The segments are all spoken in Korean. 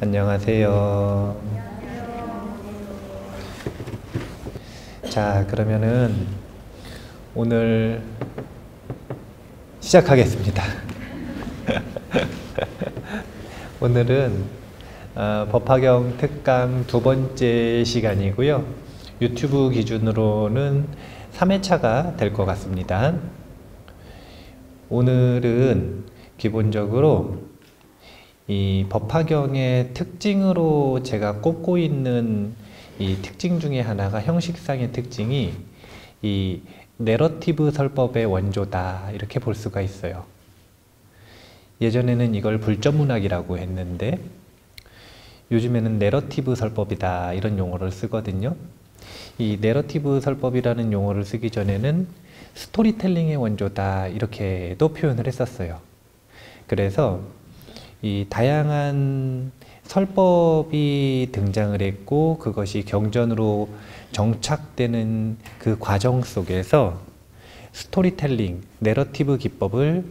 안녕하세요. 자, 그러면은 오늘 시작하겠습니다. 오늘은 법화경 특강 두 번째 시간이고요. 유튜브 기준으로는 3회차가 될 것 같습니다. 오늘은 기본적으로 이 법화경의 특징으로 제가 꼽고 있는 이 특징 중에 하나가, 형식상의 특징이 이 내러티브 설법의 원조다, 이렇게 볼 수가 있어요. 예전에는 이걸 불전문학이라고 했는데 요즘에는 내러티브 설법이다, 이런 용어를 쓰거든요. 이 내러티브 설법이라는 용어를 쓰기 전에는 스토리텔링의 원조다, 이렇게도 표현을 했었어요. 그래서 이 다양한 설법이 등장을 했고, 그것이 경전으로 정착되는 그 과정 속에서 스토리텔링, 내러티브 기법을,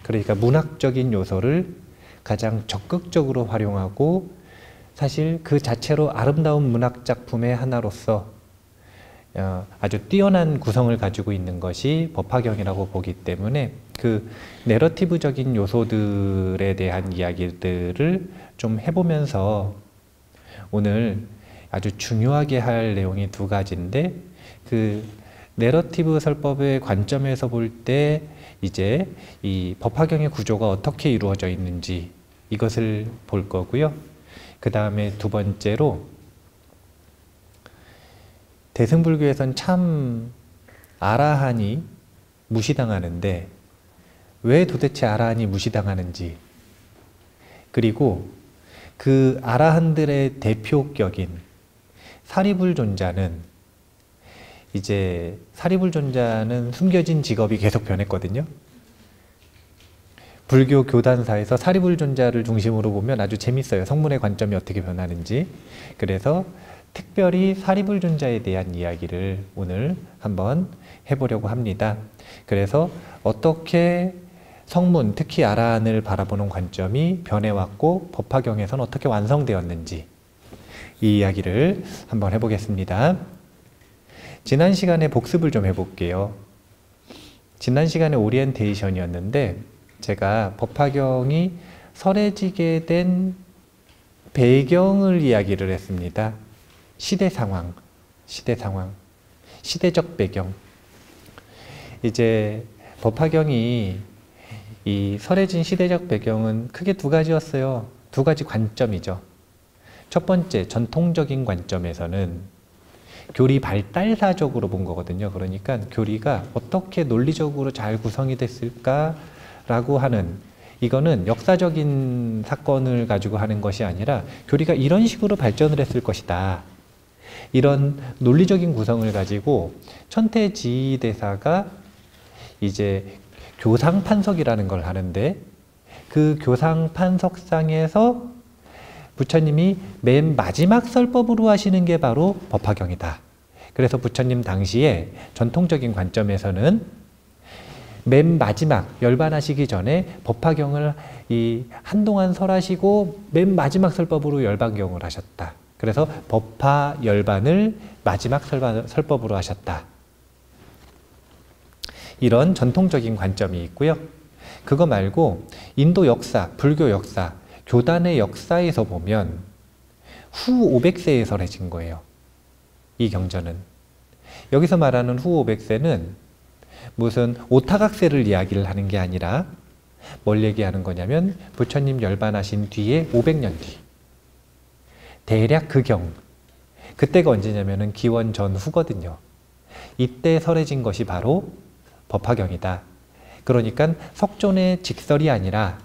그러니까 문학적인 요소를 가장 적극적으로 활용하고, 사실 그 자체로 아름다운 문학 작품의 하나로서 아주 뛰어난 구성을 가지고 있는 것이 법화경이라고 보기 때문에, 그 내러티브적인 요소들에 대한 이야기들을 좀 해보면서 오늘 아주 중요하게 할 내용이 두 가지인데, 그 내러티브 설법의 관점에서 볼 때 이제 이 법화경의 구조가 어떻게 이루어져 있는지, 이것을 볼 거고요. 그 다음에 두 번째로, 대승불교에선 참 아라한이 무시당하는데 왜 도대체 아라한이 무시당하는지, 그리고 그 아라한들의 대표격인 사리불존자는, 이제 사리불존자는 숨겨진 직업이 계속 변했거든요. 불교 교단사에서 사리불존자를 중심으로 보면 아주 재밌어요. 성문의 관점이 어떻게 변하는지. 그래서 특별히 사리불존자에 대한 이야기를 오늘 한번 해보려고 합니다. 그래서 어떻게 성문, 특히 아라한을 바라보는 관점이 변해왔고 법화경에서는 어떻게 완성되었는지, 이 이야기를 한번 해보겠습니다. 지난 시간에 복습을 좀 해볼게요. 지난 시간에 오리엔테이션이었는데 제가 법화경이 설해지게 된 배경을 이야기를 했습니다. 시대 상황, 시대적 배경. 이제 법화경이 이 설해진 시대적 배경은 크게 두 가지였어요. 두 가지 관점이죠. 첫 번째, 전통적인 관점에서는 교리 발달사적으로 본 거거든요. 그러니까 교리가 어떻게 논리적으로 잘 구성이 됐을까라고 하는, 이거는 역사적인 사건을 가지고 하는 것이 아니라 교리가 이런 식으로 발전을 했을 것이다, 이런 논리적인 구성을 가지고 천태지대사가 이제 교상판석이라는 걸 하는데, 그 교상판석상에서 부처님이 맨 마지막 설법으로 하시는 게 바로 법화경이다. 그래서 부처님 당시에 전통적인 관점에서는 맨 마지막 열반하시기 전에 법화경을 한동안 설하시고 맨 마지막 설법으로 열반경을 하셨다. 그래서 법화 열반을 마지막 설법으로 하셨다. 이런 전통적인 관점이 있고요. 그거 말고 인도 역사, 불교 역사, 교단의 역사에서 보면 후 500세에 설해진 거예요. 이 경전은. 여기서 말하는 후 500세는 무슨 오타각세를 이야기를 하는 게 아니라 뭘 얘기하는 거냐면 부처님 열반하신 뒤에 500년 뒤, 대략 그 경, 그때가 언제냐면은 기원 전후거든요. 이때 설해진 것이 바로 법화경이다. 그러니까 석존의 직설이 아니라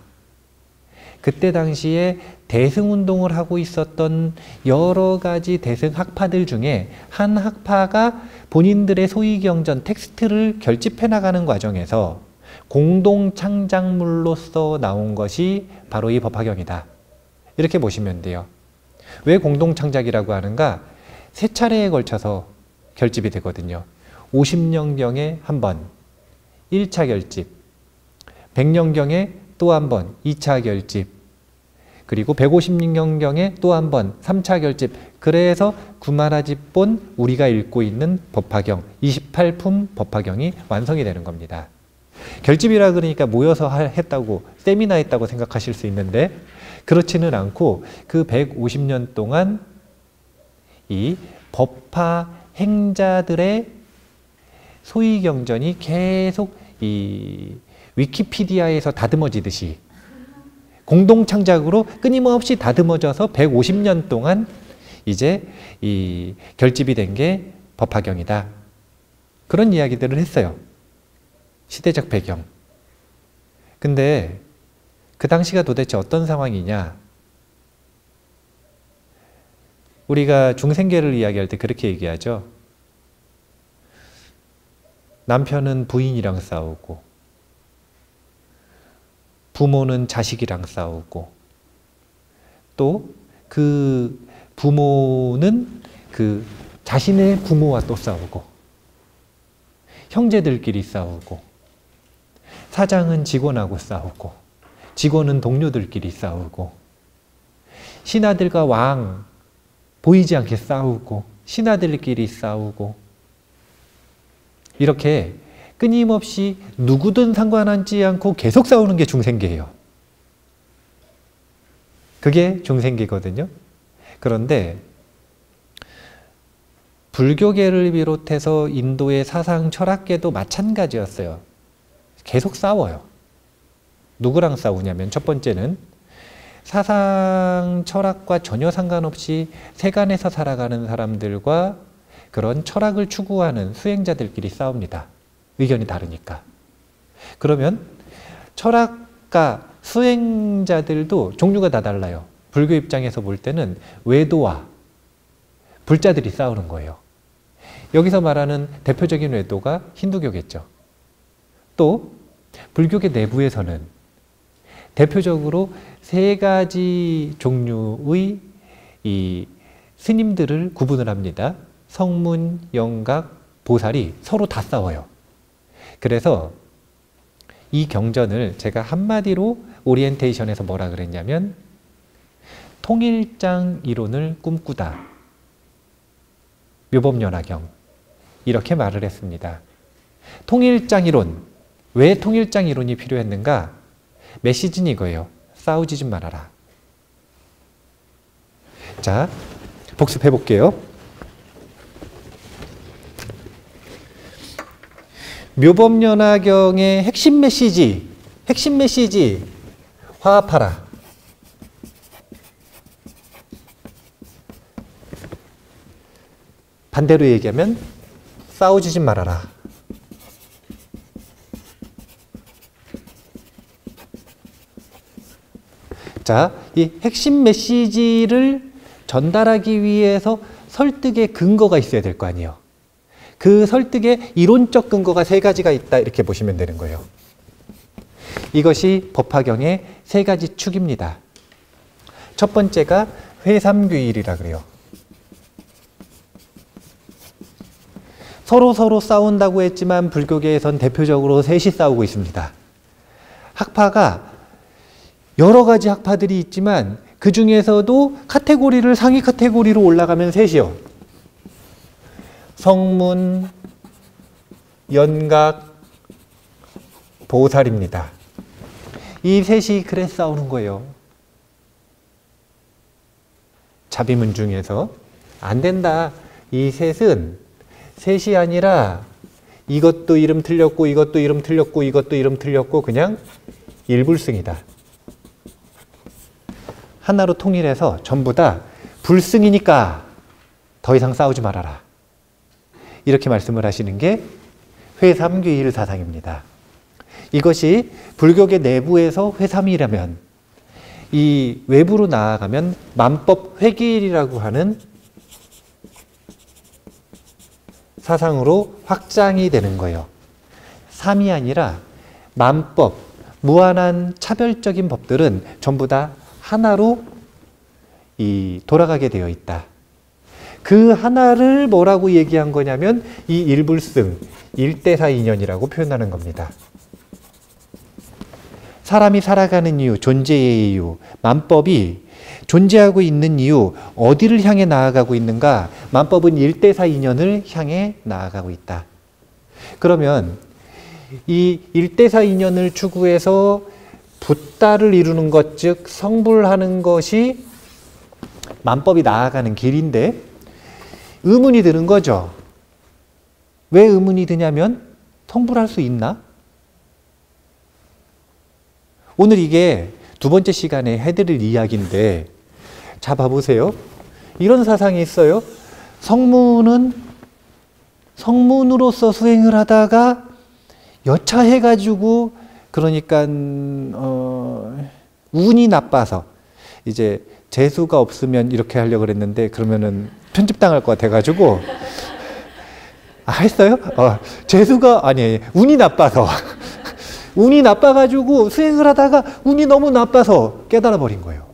그때 당시에 대승운동을 하고 있었던 여러 가지 대승학파들 중에 한 학파가 본인들의 소위경전 텍스트를 결집해 나가는 과정에서 공동창작물로서 나온 것이 바로 이 법화경이다, 이렇게 보시면 돼요. 왜 공동창작이라고 하는가? 세 차례에 걸쳐서 결집이 되거든요. 50년경에 한 번 1차 결집, 100년경에 또 한 번 2차 결집, 그리고 156년경에 또 한 번 3차 결집. 그래서 구마라집본 우리가 읽고 있는 법화경 28품 법화경이 완성이 되는 겁니다. 결집이라 그러니까 모여서 했다고 세미나 했다고 생각하실 수 있는데 그렇지는 않고 그 150년 동안 이 법화 행자들의 소위 경전이 계속 이 위키피디아에서 다듬어지듯이 공동 창작으로 끊임없이 다듬어져서 150년 동안 이제 이 결집이 된 게 법화경이다. 그런 이야기들을 했어요. 시대적 배경. 근데 그 당시가 도대체 어떤 상황이냐? 우리가 중생계를 이야기할 때 그렇게 얘기하죠. 남편은 부인이랑 싸우고 부모는 자식이랑 싸우고 또 그 부모는 그 자신의 부모와 또 싸우고 형제들끼리 싸우고 사장은 직원하고 싸우고 직원은 동료들끼리 싸우고 신하들과 왕 보이지 않게 싸우고 신하들끼리 싸우고 이렇게 끊임없이 누구든 상관하지 않고 계속 싸우는 게 중생계예요. 그게 중생계거든요. 그런데 불교계를 비롯해서 인도의 사상 철학계도 마찬가지였어요. 계속 싸워요. 누구랑 싸우냐면 첫 번째는 사상 철학과 전혀 상관없이 세간에서 살아가는 사람들과 그런 철학을 추구하는 수행자들끼리 싸웁니다. 의견이 다르니까. 그러면 철학가 수행자들도 종류가 다 달라요. 불교 입장에서 볼 때는 외도와 불자들이 싸우는 거예요. 여기서 말하는 대표적인 외도가 힌두교겠죠. 또 불교계 내부에서는 대표적으로 세 가지 종류의 이 스님들을 구분을 합니다. 성문, 영각, 보살이 서로 다 싸워요. 그래서 이 경전을 제가 한마디로 오리엔테이션에서 뭐라 그랬냐면 통일장 이론을 꿈꾸다. 묘법연화경 이렇게 말을 했습니다. 통일장 이론. 왜 통일장 이론이 필요했는가? 메시지는 이거예요. 싸우지 좀 말아라. 자, 복습해 볼게요. 묘법연화경의 핵심 메시지 화합하라. 반대로 얘기하면 싸우지 좀 말아라. 자, 이 핵심 메시지를 전달하기 위해서 설득의 근거가 있어야 될 거 아니에요. 그 설득의 이론적 근거가 세 가지가 있다 이렇게 보시면 되는 거예요. 이것이 법화경의 세 가지 축입니다. 첫 번째가 회삼규일이라 그래요. 서로 싸운다고 했지만 불교계에선 대표적으로 셋이 싸우고 있습니다. 학파가 여러 가지 학파들이 있지만 그 중에서도 카테고리를 상위 카테고리로 올라가면 셋이요. 성문, 연각, 보살입니다. 이 셋이 그래 싸우는 거예요. 자비문 중에서 안 된다. 이 셋이 아니라 이것도 이름 틀렸고 이것도 이름 틀렸고 이것도 이름 틀렸고 그냥 일불승이다. 하나로 통일해서 전부 다 불승이니까 더 이상 싸우지 말아라. 이렇게 말씀을 하시는 게 회삼규일 사상입니다. 이것이 불교계 내부에서 회삼이라면 이 외부로 나아가면 만법 회기일이라고 하는 사상으로 확장이 되는 거예요. 삼이 아니라 만법, 무한한 차별적인 법들은 전부 다 하나로 돌아가게 되어 있다. 그 하나를 뭐라고 얘기한 거냐면 이 일불승, 일대사 인연이라고 표현하는 겁니다. 사람이 살아가는 이유, 존재의 이유, 만법이 존재하고 있는 이유, 어디를 향해 나아가고 있는가? 만법은 1대4 인연을 향해 나아가고 있다. 그러면 이 1대4 인연을 추구해서 붓다를 이루는 것, 즉 성불하는 것이 만법이 나아가는 길인데 의문이 드는 거죠. 왜 의문이 드냐면 성불할 수 있나? 오늘 이게 두 번째 시간에 해드릴 이야기인데, 자 봐보세요. 이런 사상이 있어요. 성문은 성문으로서 수행을 하다가 여차해가지고, 그러니까 운이 나빠서 이제 재수가 없으면 이렇게 하려고 그랬는데 그러면은 편집당할 것 같아가지고 했어요? 재수가 아니 운이 나빠서 운이 나빠가지고 수행을 하다가 운이 너무 나빠서 깨달아 버린 거예요.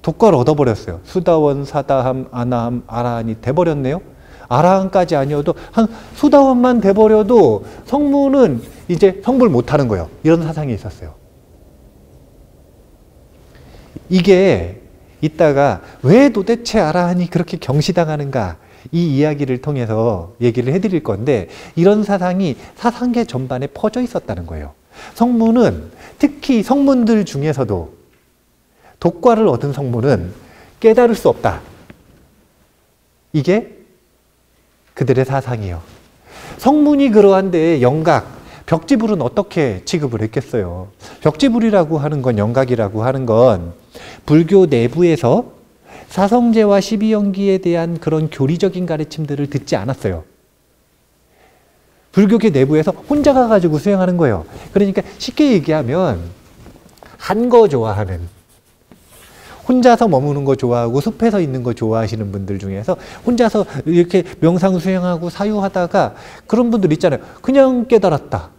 독과를 얻어버렸어요. 수다원, 사다함, 아나함, 아라한이 돼버렸네요. 아라한까지 아니어도 한 수다원만 돼버려도 성문은 이제 성불 못하는 거예요. 이런 사상이 있었어요. 이게 이따가 왜 도대체 아라한이 그렇게 경시당하는가, 이 이야기를 통해서 얘기를 해드릴 건데, 이런 사상이 사상계 전반에 퍼져 있었다는 거예요. 성문은, 특히 성문들 중에서도 독과를 얻은 성문은 깨달을 수 없다. 이게 그들의 사상이에요. 성문이 그러한데 영각, 벽지불은 어떻게 취급을 했겠어요? 벽지불이라고 하는 건, 영각이라고 하는 건 불교 내부에서 사성제와 12연기에 대한 그런 교리적인 가르침들을 듣지 않았어요. 불교계 내부에서 혼자 가가지고 수행하는 거예요. 그러니까 쉽게 얘기하면 한 거 좋아하는, 혼자서 머무는 거 좋아하고 숲에서 있는 거 좋아하시는 분들 중에서 혼자서 이렇게 명상 수행하고 사유하다가 그런 분들 있잖아요. 그냥 깨달았다.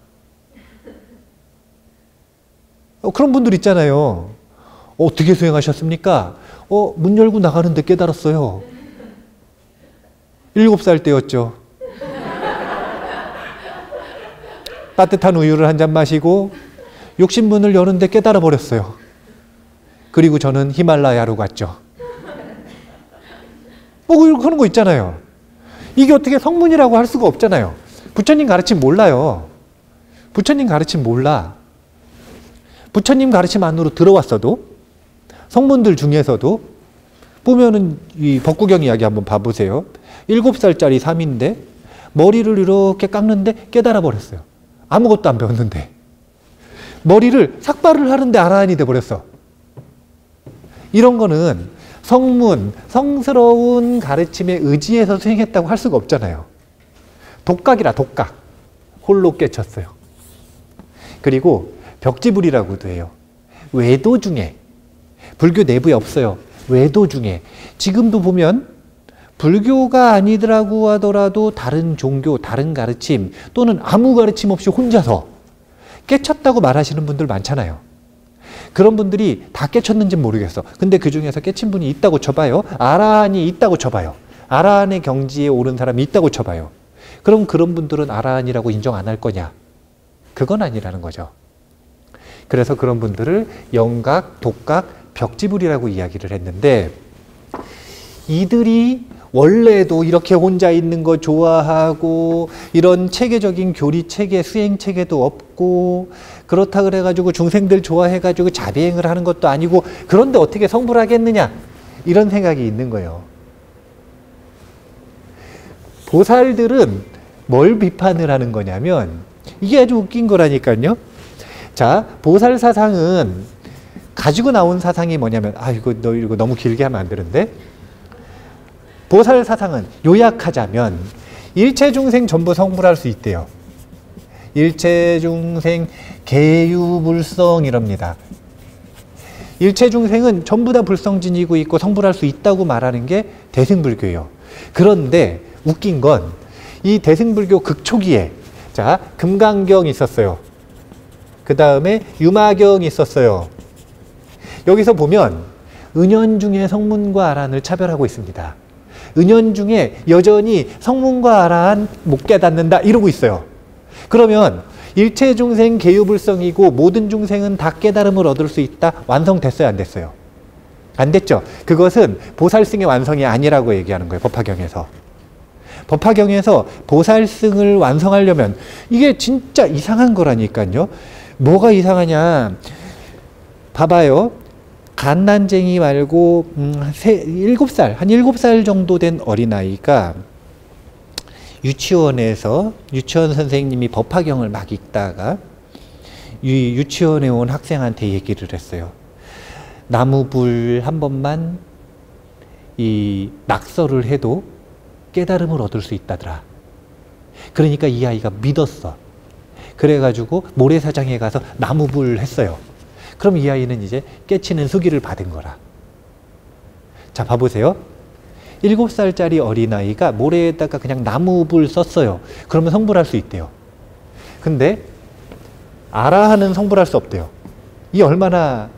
그런 분들 있잖아요. 어떻게 수행하셨습니까? 문 열고 나가는데 깨달았어요. 7살 때였죠. 따뜻한 우유를 한 잔 마시고 욕심문을 여는데 깨달아 버렸어요. 그리고 저는 히말라야로 갔죠. 그런 거 있잖아요. 이게 어떻게 성문이라고 할 수가 없잖아요. 부처님 가르침 몰라요. 부처님 가르침 몰라. 부처님 가르침 안으로 들어왔어도, 성문들 중에서도 보면은 이 법구경 이야기 한번 봐보세요. 7살짜리 삼인데 머리를 이렇게 깎는데 깨달아 버렸어요. 아무것도 안 배웠는데 머리를 삭발을 하는데 아라한이 돼버렸어. 이런 거는 성문, 성스러운 가르침에 의지해서 수행했다고 할 수가 없잖아요. 독각이라, 독각. 홀로 깨쳤어요. 그리고 벽지불이라고도 해요. 외도 중에, 불교 내부에 없어요. 외도 중에. 지금도 보면 불교가 아니더라고 하더라도 다른 종교, 다른 가르침, 또는 아무 가르침 없이 혼자서 깨쳤다고 말하시는 분들 많잖아요. 그런 분들이 다 깨쳤는지는 모르겠어. 근데 그 중에서 깨친 분이 있다고 쳐봐요. 아라한이 있다고 쳐봐요. 아라한의 경지에 오른 사람이 있다고 쳐봐요. 그럼 그런 분들은 아라한이라고 인정 안 할 거냐? 그건 아니라는 거죠. 그래서 그런 분들을 영각, 독각, 벽지불이라고 이야기를 했는데, 이들이 원래도 이렇게 혼자 있는 거 좋아하고 이런 체계적인 교리 체계, 수행 체계도 없고, 그렇다 그래가지고 중생들 좋아해가지고 자비행을 하는 것도 아니고, 그런데 어떻게 성불하겠느냐, 이런 생각이 있는 거예요. 보살들은 뭘 비판을 하는 거냐면, 이게 아주 웃긴 거라니까요. 자, 보살 사상은 가지고 나온 사상이 뭐냐면, 이거 너무 길게 하면 안 되는데, 보살 사상은 요약하자면 일체 중생 전부 성불할 수 있대요. 일체 중생 개유불성이랍니다. 일체 중생은 전부 다 불성진이고 있고 성불할 수 있다고 말하는 게 대승불교예요. 그런데 웃긴 건 이 대승불교 극초기에, 자, 금강경이 있었어요. 그 다음에 유마경이 있었어요. 여기서 보면 은연중에 성문과 아라한을 차별하고 있습니다. 은연중에 여전히 성문과 아라한 못 깨닫는다 이러고 있어요. 그러면 일체 중생 개유불성이고 모든 중생은 다 깨달음을 얻을 수 있다. 완성됐어요, 안 됐어요? 안 됐죠. 그것은 보살승의 완성이 아니라고 얘기하는 거예요. 법화경에서. 법화경에서 보살승을 완성하려면 이게 진짜 이상한 거라니까요. 뭐가 이상하냐. 봐봐요. 갓난쟁이 말고 7살, 한 7살 정도 된 어린아이가 유치원에서 유치원 선생님이 법화경을 막 읽다가 유치원에 온 학생한테 얘기를 했어요. 나무불 한 번만 이 낙서를 해도 깨달음을 얻을 수 있다더라. 그러니까 이 아이가 믿었어. 그래가지고 모래사장에 가서 나무불 했어요. 그럼 이 아이는 이제 깨치는 수기를 받은 거라. 자, 봐보세요. 7살짜리 어린아이가 모래에다가 그냥 나무불 썼어요. 그러면 성불할 수 있대요. 근데 아라한은 성불할 수 없대요. 이 얼마나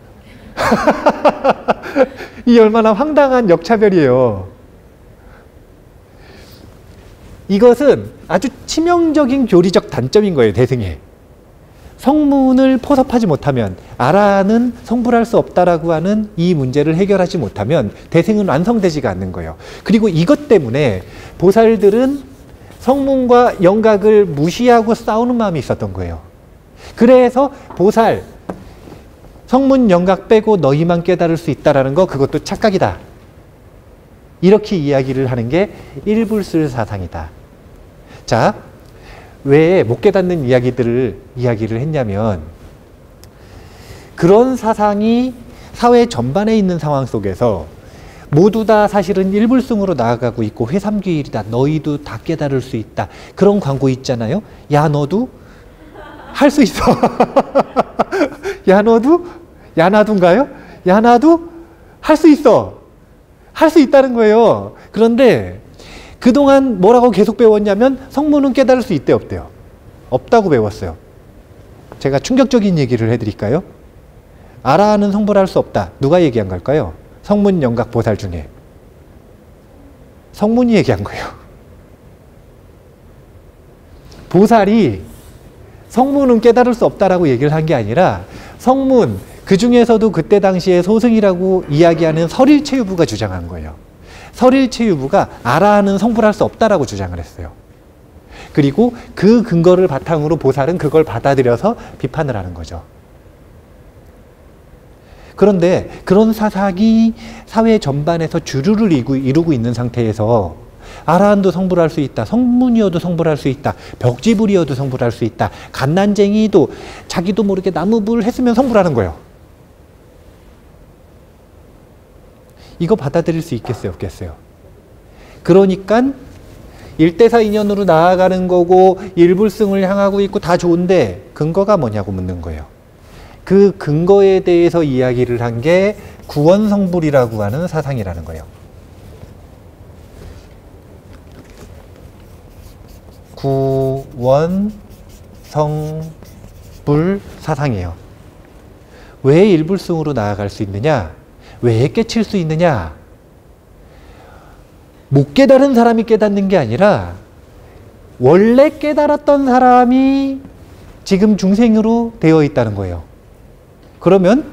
이 얼마나 황당한 역차별이에요. 이것은 아주 치명적인 교리적 단점인 거예요. 대승에. 성문을 포섭하지 못하면, 아라는 성불할 수 없다라고 하는 이 문제를 해결하지 못하면 대승은 완성되지가 않는 거예요. 그리고 이것 때문에 보살들은 성문과 영각을 무시하고 싸우는 마음이 있었던 거예요. 그래서 보살, 성문 영각 빼고 너희만 깨달을 수 있다라는 거, 그것도 착각이다. 이렇게 이야기를 하는 게 일불술 사상이다. 자, 왜 못 깨닫는 이야기를 했냐면, 그런 사상이 사회 전반에 있는 상황 속에서 모두 다 사실은 일불승으로 나아가고 있고 회삼귀일이다. 너희도 다 깨달을 수 있다. 그런 광고 있잖아요. 야, 너도 할 수 있어. 야, 너도? 야, 나도인가요? 야, 나도 할 수 있어. 할 수 있다는 거예요. 그런데 그동안 뭐라고 계속 배웠냐면 성문은 깨달을 수 있대, 없대요? 없다고 배웠어요. 제가 충격적인 얘기를 해드릴까요? 아라한은 성불할 수 없다. 누가 얘기한 걸까요? 성문 영각 보살 중에. 성문이 얘기한 거예요. 보살이 성문은 깨달을 수 없다라고 얘기를 한 게 아니라, 성문, 그 중에서도 그때 당시에 소승이라고 이야기하는 설일체유부가 주장한 거예요. 설일체유부가 아라한은 성불할 수 없다라고 주장을 했어요. 그리고 그 근거를 바탕으로 보살은 그걸 받아들여서 비판을 하는 거죠. 그런데 그런 사상이 사회 전반에서 주류를 이루고 있는 상태에서 아라한도 성불할 수 있다. 성문이어도 성불할 수 있다. 벽지불이어도 성불할 수 있다. 갓난쟁이도 자기도 모르게 나무불 했으면 성불하는 거예요. 이거 받아들일 수 있겠어요? 없겠어요? 그러니까 일대사 인연으로 나아가는 거고 일불승을 향하고 있고 다 좋은데 근거가 뭐냐고 묻는 거예요. 그 근거에 대해서 이야기를 한 게 구원성불이라고 하는 사상이라는 거예요. 구원성불 사상이에요. 왜 일불승으로 나아갈 수 있느냐? 왜 깨칠 수 있느냐? 못 깨달은 사람이 깨닫는 게 아니라 원래 깨달았던 사람이 지금 중생으로 되어 있다는 거예요. 그러면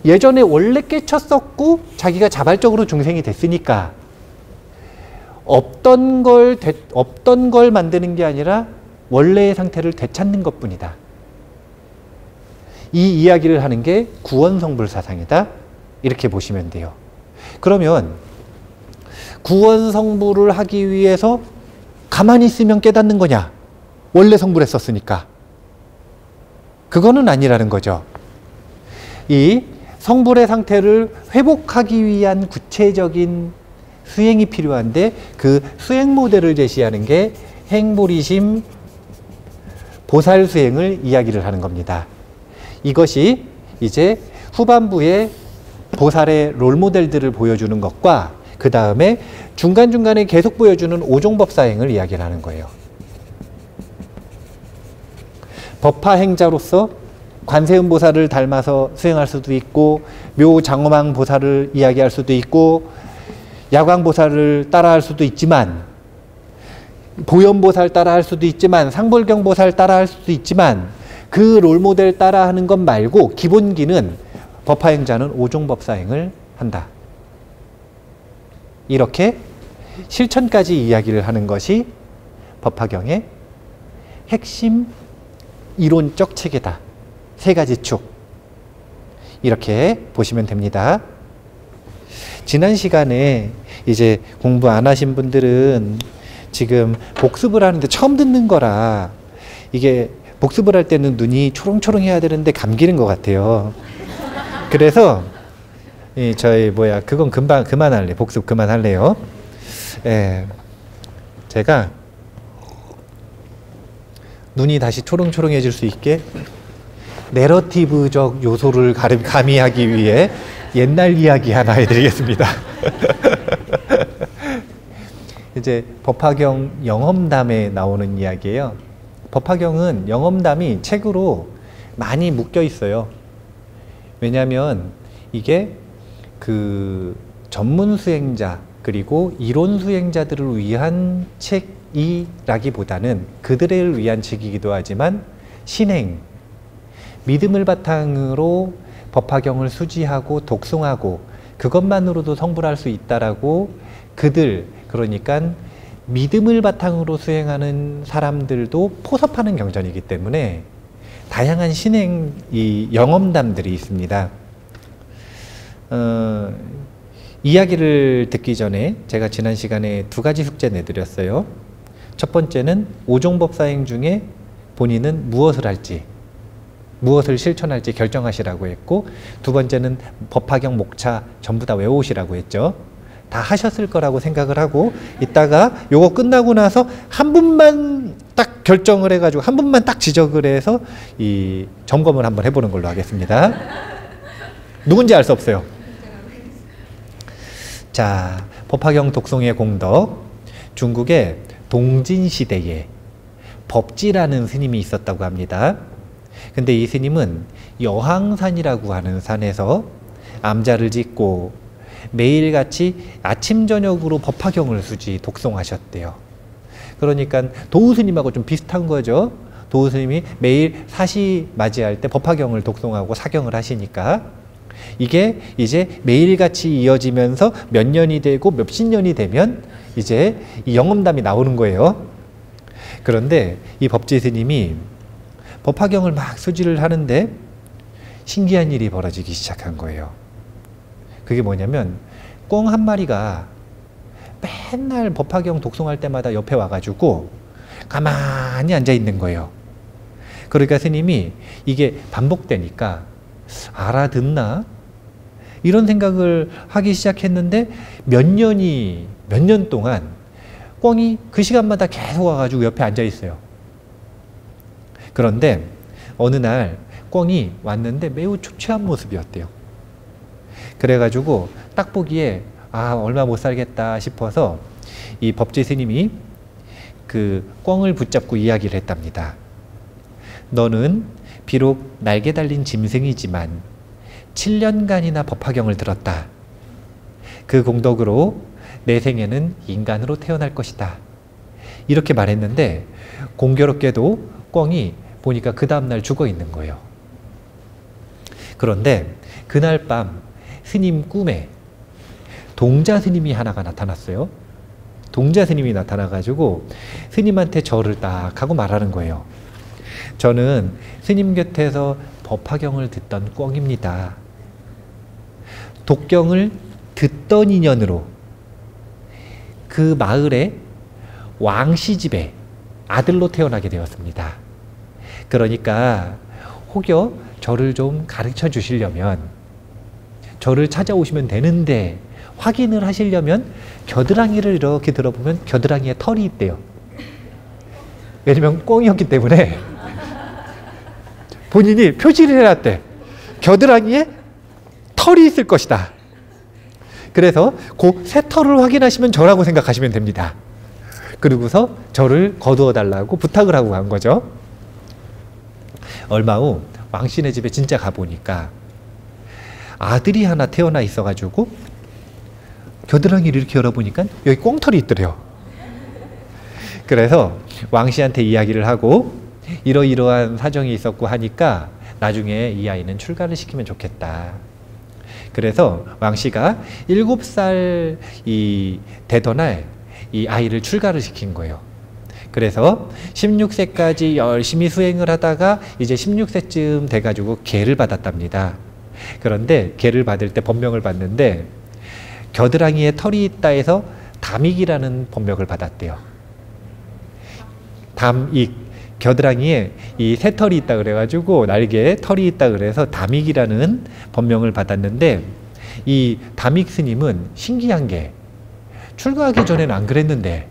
예전에 원래 깨쳤었고 자기가 자발적으로 중생이 됐으니까 없던 걸 만드는 게 아니라 원래의 상태를 되찾는 것뿐이다. 이 이야기를 하는 게 구원성불 사상이다. 이렇게 보시면 돼요. 그러면 구원성불을 하기 위해서 가만히 있으면 깨닫는 거냐? 원래 성불했었으니까. 그거는 아니라는 거죠. 이 성불의 상태를 회복하기 위한 구체적인 수행이 필요한데 그 수행 모델을 제시하는 게 행보리심 보살 수행을 이야기를 하는 겁니다. 이것이 이제 후반부에 보살의 롤모델들을 보여주는 것과 그 다음에 중간중간에 계속 보여주는 오종법사행을 이야기를 하는 거예요. 법화행자로서 관세음 보살을 닮아서 수행할 수도 있고 묘장엄왕 보살을 이야기할 수도 있고 야광 보살을 따라할 수도 있지만 보현보살 따라 할 수도 있지만 상불경보살 따라 할 수도 있지만 그 롤모델 따라 하는 것 말고 기본기는 법화행자는 오종법사행을 한다. 이렇게 실천까지 이야기를 하는 것이 법화경의 핵심 이론적 체계다. 세 가지 축. 이렇게 보시면 됩니다. 지난 시간에 이제 공부 안 하신 분들은 지금 복습을 하는데 처음 듣는 거라 이게 복습을 할 때는 눈이 초롱초롱 해야 되는데 감기는 것 같아요. 그래서 그건 금방 그만할래. 복습 그만할래요. 예, 제가 눈이 다시 초롱초롱해질 수 있게 내러티브적 요소를 가미하기 위해 옛날 이야기 하나 해드리겠습니다. 이제 법화경 영험담에 나오는 이야기예요. 법화경은 영험담이 책으로 많이 묶여 있어요. 왜냐하면 이게 그 전문 수행자 그리고 이론 수행자들을 위한 책이라기보다는 그들을 위한 책이기도 하지만 신행, 믿음을 바탕으로 법화경을 수지하고 독송하고 그것만으로도 성불할 수 있다라고 그러니까 믿음을 바탕으로 수행하는 사람들도 포섭하는 경전이기 때문에 다양한 신행 영험담들이 있습니다. 이야기를 듣기 전에 제가 지난 시간에 2가지 숙제 내드렸어요. 첫 번째는 오종법사행 중에 본인은 무엇을 할지, 무엇을 실천할지 결정하시라고 했고, 두 번째는 법화경 목차 전부 다 외우시라고 했죠. 다 하셨을 거라고 생각을 하고 이따가 요거 끝나고 나서 한 분만 딱 결정을 해가지고 한 분만 딱 지적을 해서 이 점검을 한번 해보는 걸로 하겠습니다. 누군지 알 수 없어요. 자, 법화경 독송의 공덕. 중국의 동진시대에 법지라는 스님이 있었다고 합니다. 근데 이 스님은 여항산이라고 하는 산에서 암자를 짓고 매일같이 아침 저녁으로 법화경을 수지 독송하셨대요. 그러니까 도우스님하고 좀 비슷한 거죠. 도우스님이 매일 사시 맞이할 때 법화경을 독송하고 사경을 하시니까 이게 이제 매일같이 이어지면서 몇 년이 되고 몇십 년이 되면 이제 이 영험담이 나오는 거예요. 그런데 이 법지 스님이 법화경을 막 수지를 하는데 신기한 일이 벌어지기 시작한 거예요. 그게 뭐냐면 꿩 한 마리가 맨날 법화경 독송할 때마다 옆에 와가지고 가만히 앉아 있는 거예요. 그러니까 스님이 이게 반복되니까 알아듣나? 이런 생각을 하기 시작했는데 몇 년 동안 꿩이 그 시간마다 계속 와가지고 옆에 앉아 있어요. 그런데 어느 날 꿩이 왔는데 매우 초췌한 모습이었대요. 그래가지고 딱 보기에 얼마 못 살겠다 싶어서 이 법지 스님이 그 꿩을 붙잡고 이야기를 했답니다. 너는 비록 날개 달린 짐승이지만 7년간이나 법화경을 들었다. 그 공덕으로 내 생에는 인간으로 태어날 것이다. 이렇게 말했는데 공교롭게도 꿩이 보니까 그 다음날 죽어 있는 거예요. 그런데 그날 밤 스님 꿈에 동자 스님이 하나가 나타났어요. 동자 스님이 나타나가지고 스님한테 절을 딱 하고 말하는 거예요. 저는 스님 곁에서 법화경을 듣던 꿩입니다. 독경을 듣던 인연으로 그 마을의 왕시집에 아들로 태어나게 되었습니다. 그러니까 혹여 저를 좀 가르쳐 주시려면 저를 찾아오시면 되는데 확인을 하시려면 겨드랑이를 이렇게 들어보면 겨드랑이에 털이 있대요. 왜냐면 꿩이었기 때문에 본인이 표시를 해놨대. 겨드랑이에 털이 있을 것이다. 그래서 그 새 털을 확인하시면 저라고 생각하시면 됩니다. 그리고서 저를 거두어 달라고 부탁을 하고 간 거죠. 얼마 후 왕씨네 집에 진짜 가보니까 아들이 하나 태어나 있어가지고 겨드랑이를 이렇게 열어보니까 여기 꽁털이 있더래요. 그래서 왕씨한테 이야기를 하고 이러이러한 사정이 있었고 하니까 나중에 이 아이는 출가를 시키면 좋겠다. 그래서 왕씨가 7살 되던 날 이 아이를 출가를 시킨 거예요. 그래서 16세까지 열심히 수행을 하다가 이제 16세쯤 돼가지고 계를 받았답니다. 그런데 계를 받을 때 법명을 받는데 겨드랑이에 털이 있다 해서 담익이라는 법명을 받았대요. 담익, 겨드랑이에 이 새털이 있다 그래가지고 날개에 털이 있다 그래서 담익이라는 법명을 받았는데 이 담익 스님은 신기한 게 출가하기 전에는 안 그랬는데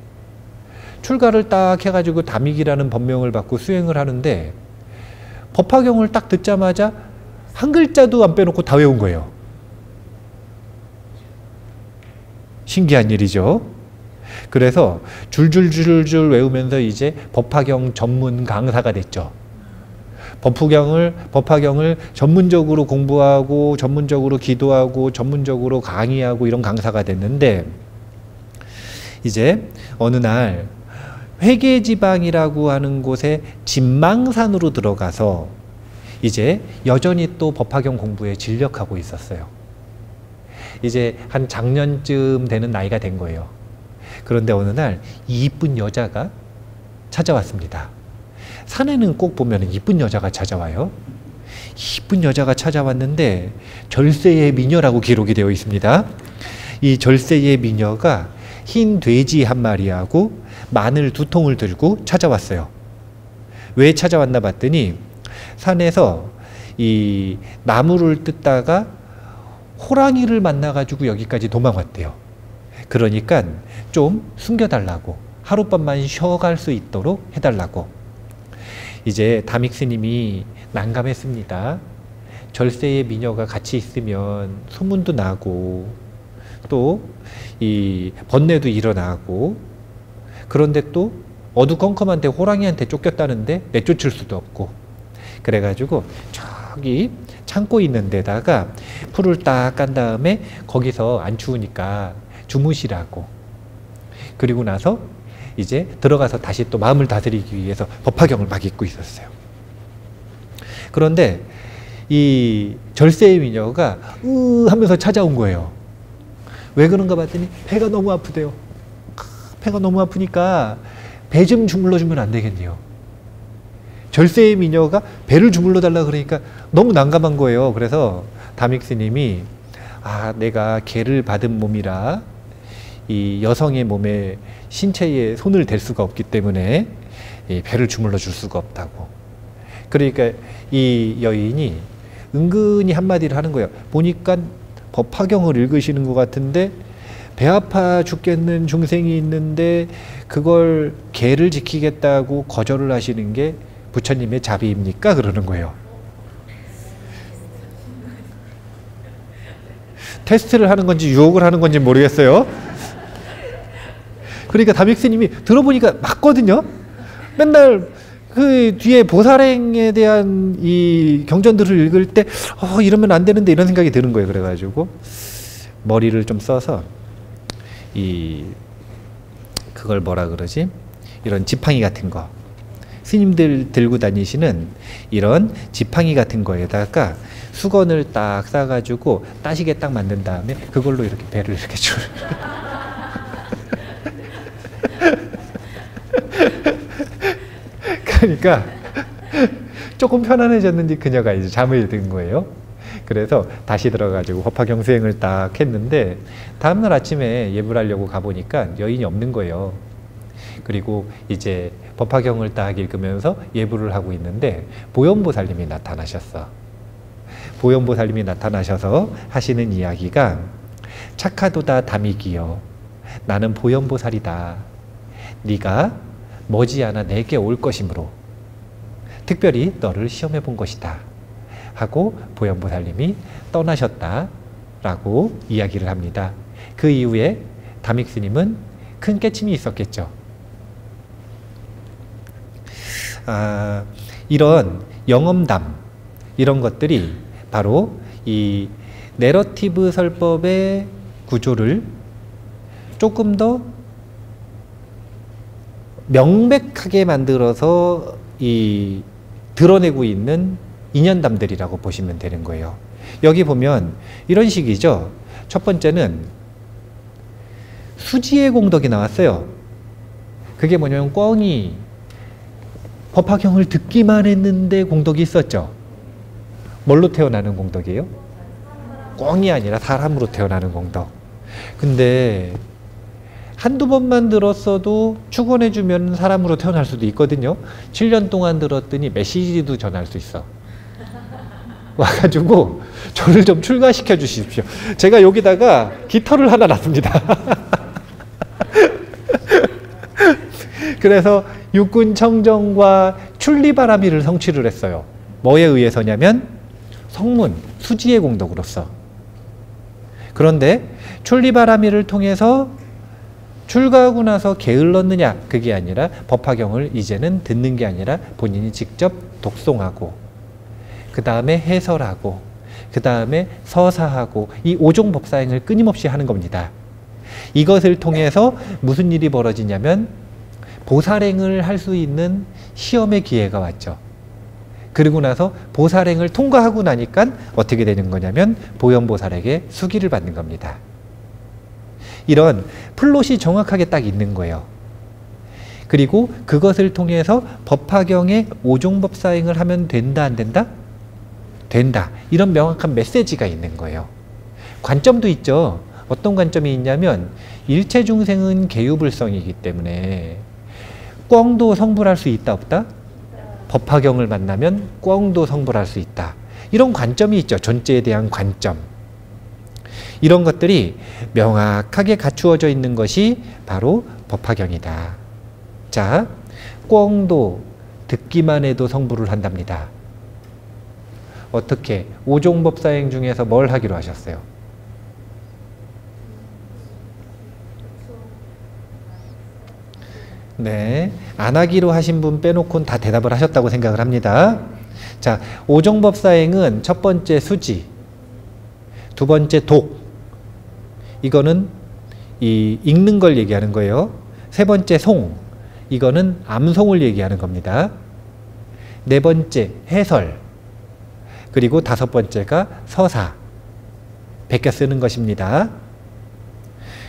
출가를 딱 해가지고 담익이라는 법명을 받고 수행을 하는데 법화경을 딱 듣자마자 한 글자도 안 빼놓고 다 외운 거예요. 신기한 일이죠. 그래서 줄줄줄줄 외우면서 이제 법화경 전문 강사가 됐죠. 법화경을 전문적으로 공부하고 전문적으로 기도하고 전문적으로 강의하고 이런 강사가 됐는데 이제 어느 날 회계지방이라고 하는 곳에 진망산으로 들어가서 이제 여전히 또 법화경 공부에 진력하고 있었어요. 이제 한 작년쯤 되는 나이가 된 거예요. 그런데 어느 날 이쁜 여자가 찾아왔습니다. 산에는 꼭 보면 이쁜 여자가 찾아와요. 이쁜 여자가 찾아왔는데 절세의 미녀라고 기록이 되어 있습니다. 이 절세의 미녀가 흰 돼지 한 마리하고 마늘 2통을 들고 찾아왔어요. 왜 찾아왔나 봤더니 산에서 이 나무를 뜯다가 호랑이를 만나가지고 여기까지 도망왔대요. 그러니까 좀 숨겨달라고, 하룻밤만 쉬어갈 수 있도록 해달라고. 이제 담익 스님이 난감했습니다. 절세의 미녀가 같이 있으면 소문도 나고 또 이 번뇌도 일어나고, 그런데 또 어두컴컴한데 호랑이한테 쫓겼다는데 내쫓을 수도 없고, 그래가지고 저기 창고 있는 데다가 풀을 딱 깐 다음에 거기서 안 추우니까 주무시라고. 그리고 나서 이제 들어가서 다시 또 마음을 다스리기 위해서 법화경을 막 읽고 있었어요. 그런데 이 절세의 미녀가 하면서 찾아온 거예요. 왜 그런가 봤더니 배가 너무 아프대요. 배가 너무 아프니까 배 좀 주물러 주면 안 되겠네요. 절세의 미녀가 배를 주물러 달라 그러니까 너무 난감한 거예요. 그래서 담익 스님이 내가 계를 받은 몸이라 이 여성의 몸에 신체에 손을 댈 수가 없기 때문에 이 배를 주물러 줄 수가 없다고. 그러니까 이 여인이 은근히 한마디를 하는 거예요. 보니까 법화경을 읽으시는 것 같은데 배 아파 죽겠는 중생이 있는데 그걸 계를 지키겠다고 거절을 하시는 게 부처님의 자비입니까? 그러는 거예요. 테스트를 하는 건지 유혹을 하는 건지 모르겠어요. 그러니까 담익 스님이 들어보니까 맞거든요. 맨날 그 뒤에 보살행에 대한 이 경전들을 읽을 때 이러면 안 되는데 이런 생각이 드는 거예요. 그래가지고 머리를 좀 써서 그걸 뭐라 그러지? 이런 지팡이 같은 거, 스님들 들고 다니시는 이런 지팡이 같은 거에다가 수건을 딱 싸가지고 따시게 딱 만든 다음에 그걸로 이렇게 배를 이렇게 줄. 그러니까 조금 편안해졌는지 그녀가 이제 잠을 든 거예요. 그래서 다시 들어가지고 법화경 수행을 딱 했는데 다음날 아침에 예불 하려고 가보니까 여인이 없는 거예요. 그리고 이제 법화경을 딱 읽으면서 예불을 하고 있는데 보현보살님이 나타나셨어. 보현보살님이 나타나셔서 하시는 이야기가 착하도다 담익이여, 나는 보현보살이다. 네가 머지않아 내게 올 것이므로 특별히 너를 시험해 본 것이다 하고 보현보살님이 떠나셨다라고 이야기를 합니다. 그 이후에 담익 스님은 큰 깨침이 있었겠죠. 이런 영험담, 이런 것들이 바로 이 내러티브 설법의 구조를 조금 더 명백하게 만들어서 드러내고 있는 인연담들이라고 보시면 되는 거예요. 여기 보면 이런 식이죠. 첫 번째는 수지의 공덕이 나왔어요. 그게 뭐냐면 꿩이 법화경을 듣기만 했는데 공덕이 있었죠. 뭘로 태어나는 공덕이에요? 꿩이 아니라 사람으로 태어나는 공덕. 근데 한두 번만 들었어도 축원해주면 사람으로 태어날 수도 있거든요. 7년 동안 들었더니 메시지도 전할 수 있어. 와가지고 저를 좀 출가시켜 주십시오. 제가 여기다가 깃털을 하나 놨습니다. 그래서 육군 청정과 출리바라미를 성취를 했어요. 뭐에 의해서냐면 성문, 수지의 공덕으로서. 그런데 출리바라미를 통해서 출가하고 나서 게을렀느냐, 그게 아니라 법화경을 이제는 듣는 게 아니라 본인이 직접 독송하고 그 다음에 해설하고 그 다음에 서사하고 이 오종법사행을 끊임없이 하는 겁니다. 이것을 통해서 무슨 일이 벌어지냐면 보살행을 할 수 있는 시험의 기회가 왔죠. 그리고 나서 보살행을 통과하고 나니까 어떻게 되는 거냐면 보현보살에게 수기를 받는 겁니다. 이런 플롯이 정확하게 딱 있는 거예요. 그리고 그것을 통해서 법화경의 오종법사행을 하면 된다, 안 된다? 된다. 이런 명확한 메시지가 있는 거예요. 관점도 있죠. 어떤 관점이 있냐면 일체 중생은 개유불성이기 때문에 꿩도 성불할 수 있다, 없다? 법화경을 만나면 꿩도 성불할 수 있다. 이런 관점이 있죠. 존재에 대한 관점. 이런 것들이 명확하게 갖추어져 있는 것이 바로 법화경이다. 자, 꿩도 듣기만 해도 성불을 한답니다. 어떻게? 오종법사행 중에서 뭘 하기로 하셨어요? 네, 안 하기로 하신 분 빼놓고는 다 대답을 하셨다고 생각을 합니다. 자, 오종법사행은 첫 번째 수지, 두 번째 독, 이거는 읽는 걸 얘기하는 거예요. 세 번째 송, 이거는 암송을 얘기하는 겁니다. 네 번째 해설, 그리고 다섯 번째가 서사, 베껴 쓰는 것입니다.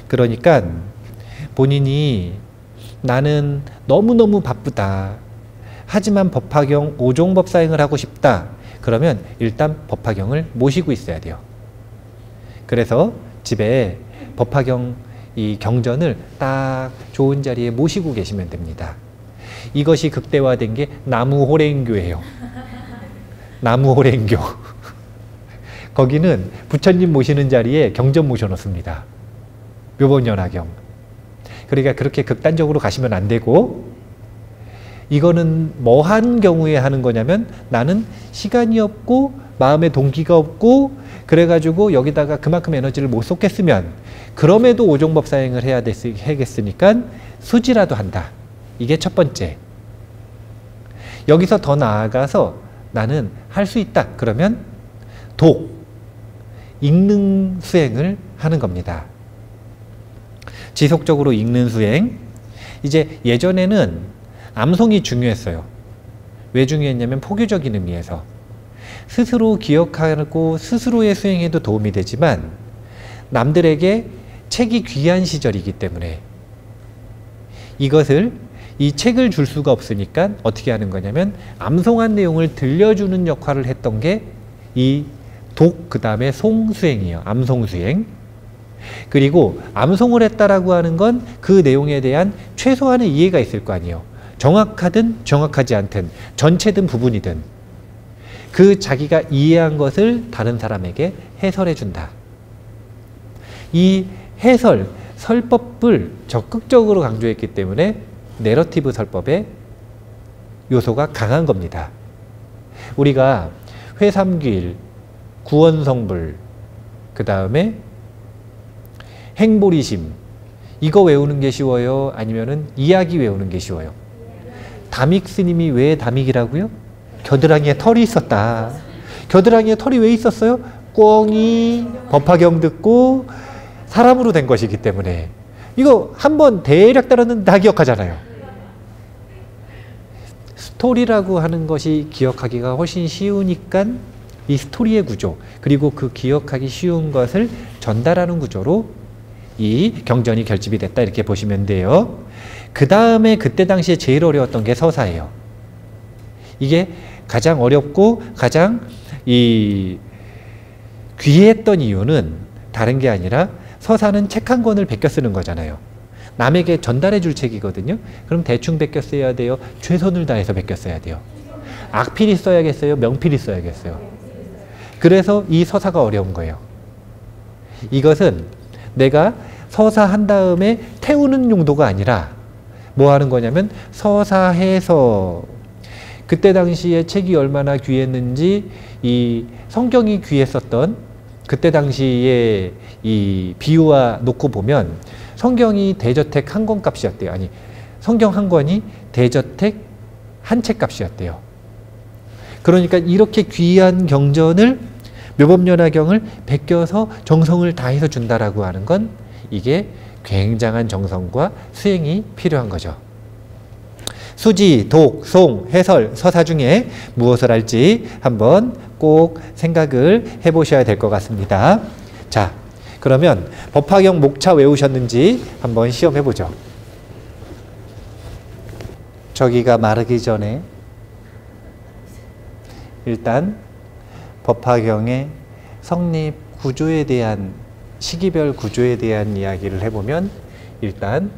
그러니까 본인이 나는 너무너무 바쁘다. 하지만 법화경 오종법사행을 하고 싶다. 그러면 일단 법화경을 모시고 있어야 돼요. 그래서 집에 법화경 이 경전을 딱 좋은 자리에 모시고 계시면 됩니다. 이것이 극대화된 게 나무호랭교예요. 나무호랭교. 거기는 부처님 모시는 자리에 경전 모셔놓습니다. 묘법연화경. 그러니까 그렇게 극단적으로 가시면 안 되고, 이거는 뭐 한 경우에 하는 거냐면 나는 시간이 없고 마음의 동기가 없고 그래가지고 여기다가 그만큼 에너지를 못 쏟겠으면 그럼에도 오종법사행을 해야겠으니까 수지라도 한다. 이게 첫 번째. 여기서 더 나아가서 나는 할 수 있다. 그러면 독, 읽는 수행을 하는 겁니다. 지속적으로 읽는 수행. 이제 예전에는 암송이 중요했어요. 왜 중요했냐면 포교적인 의미에서 스스로 기억하고 스스로의 수행에도 도움이 되지만 남들에게 책이 귀한 시절이기 때문에 이것을 이 책을 줄 수가 없으니까 어떻게 하는 거냐면 암송한 내용을 들려주는 역할을 했던 게 이 독, 그 다음에 송수행이에요. 암송수행. 그리고 암송을 했다라고 하는 건 그 내용에 대한 최소한의 이해가 있을 거 아니에요. 정확하든 정확하지 않든 전체든 부분이든 그 자기가 이해한 것을 다른 사람에게 해설해 준다. 이 해설, 설법을 적극적으로 강조했기 때문에 내러티브 설법의 요소가 강한 겁니다. 우리가 회삼길, 구원성불, 그 다음에 행보리심, 이거 외우는 게 쉬워요? 아니면은 이야기 외우는 게 쉬워요? 다믹 스님이 왜 다믹이라고요? 겨드랑이에 털이 있었다. 겨드랑이에 털이 왜 있었어요? 꿩이 법화경 듣고 사람으로 된 것이기 때문에. 이거 한번 대략 따르는 다 기억하잖아요. 스토리라고 하는 것이 기억하기가 훨씬 쉬우니까 이 스토리의 구조, 그리고 그 기억하기 쉬운 것을 전달하는 구조로 이 경전이 결집이 됐다 이렇게 보시면 돼요. 그 다음에 그때 당시에 제일 어려웠던 게 서사예요. 이게 가장 어렵고 가장 귀했던 이유는 다른 게 아니라 서사는 책 한 권을 베껴 쓰는 거잖아요. 남에게 전달해 줄 책이거든요. 그럼 대충 베껴 써야 돼요? 최선을 다해서 베껴 써야 돼요? 악필이 써야겠어요? 명필이 써야겠어요? 그래서 이 서사가 어려운 거예요. 이것은 내가 서사 한 다음에 태우는 용도가 아니라 뭐 하는 거냐면 서사해서 그때 당시에 책이 얼마나 귀했는지 이 성경이 귀했었던 그때 당시에 이 비유와 놓고 보면 성경이 대저택 한 권 값이었대요. 아니, 성경 한 권이 대저택 한 채 값이었대요. 그러니까 이렇게 귀한 경전을 묘법연화경을 베껴서 정성을 다해서 준다라고 하는 건 이게 굉장한 정성과 수행이 필요한 거죠. 수지, 독, 송, 해설, 서사 중에 무엇을 할지 한번 꼭 생각을 해보셔야 될 것 같습니다. 자, 그러면 법화경 목차 외우셨는지 한번 시험해보죠. 저기가 마르기 전에 일단 법화경의 성립 구조에 대한 시기별 구조에 대한 이야기를 해보면 일단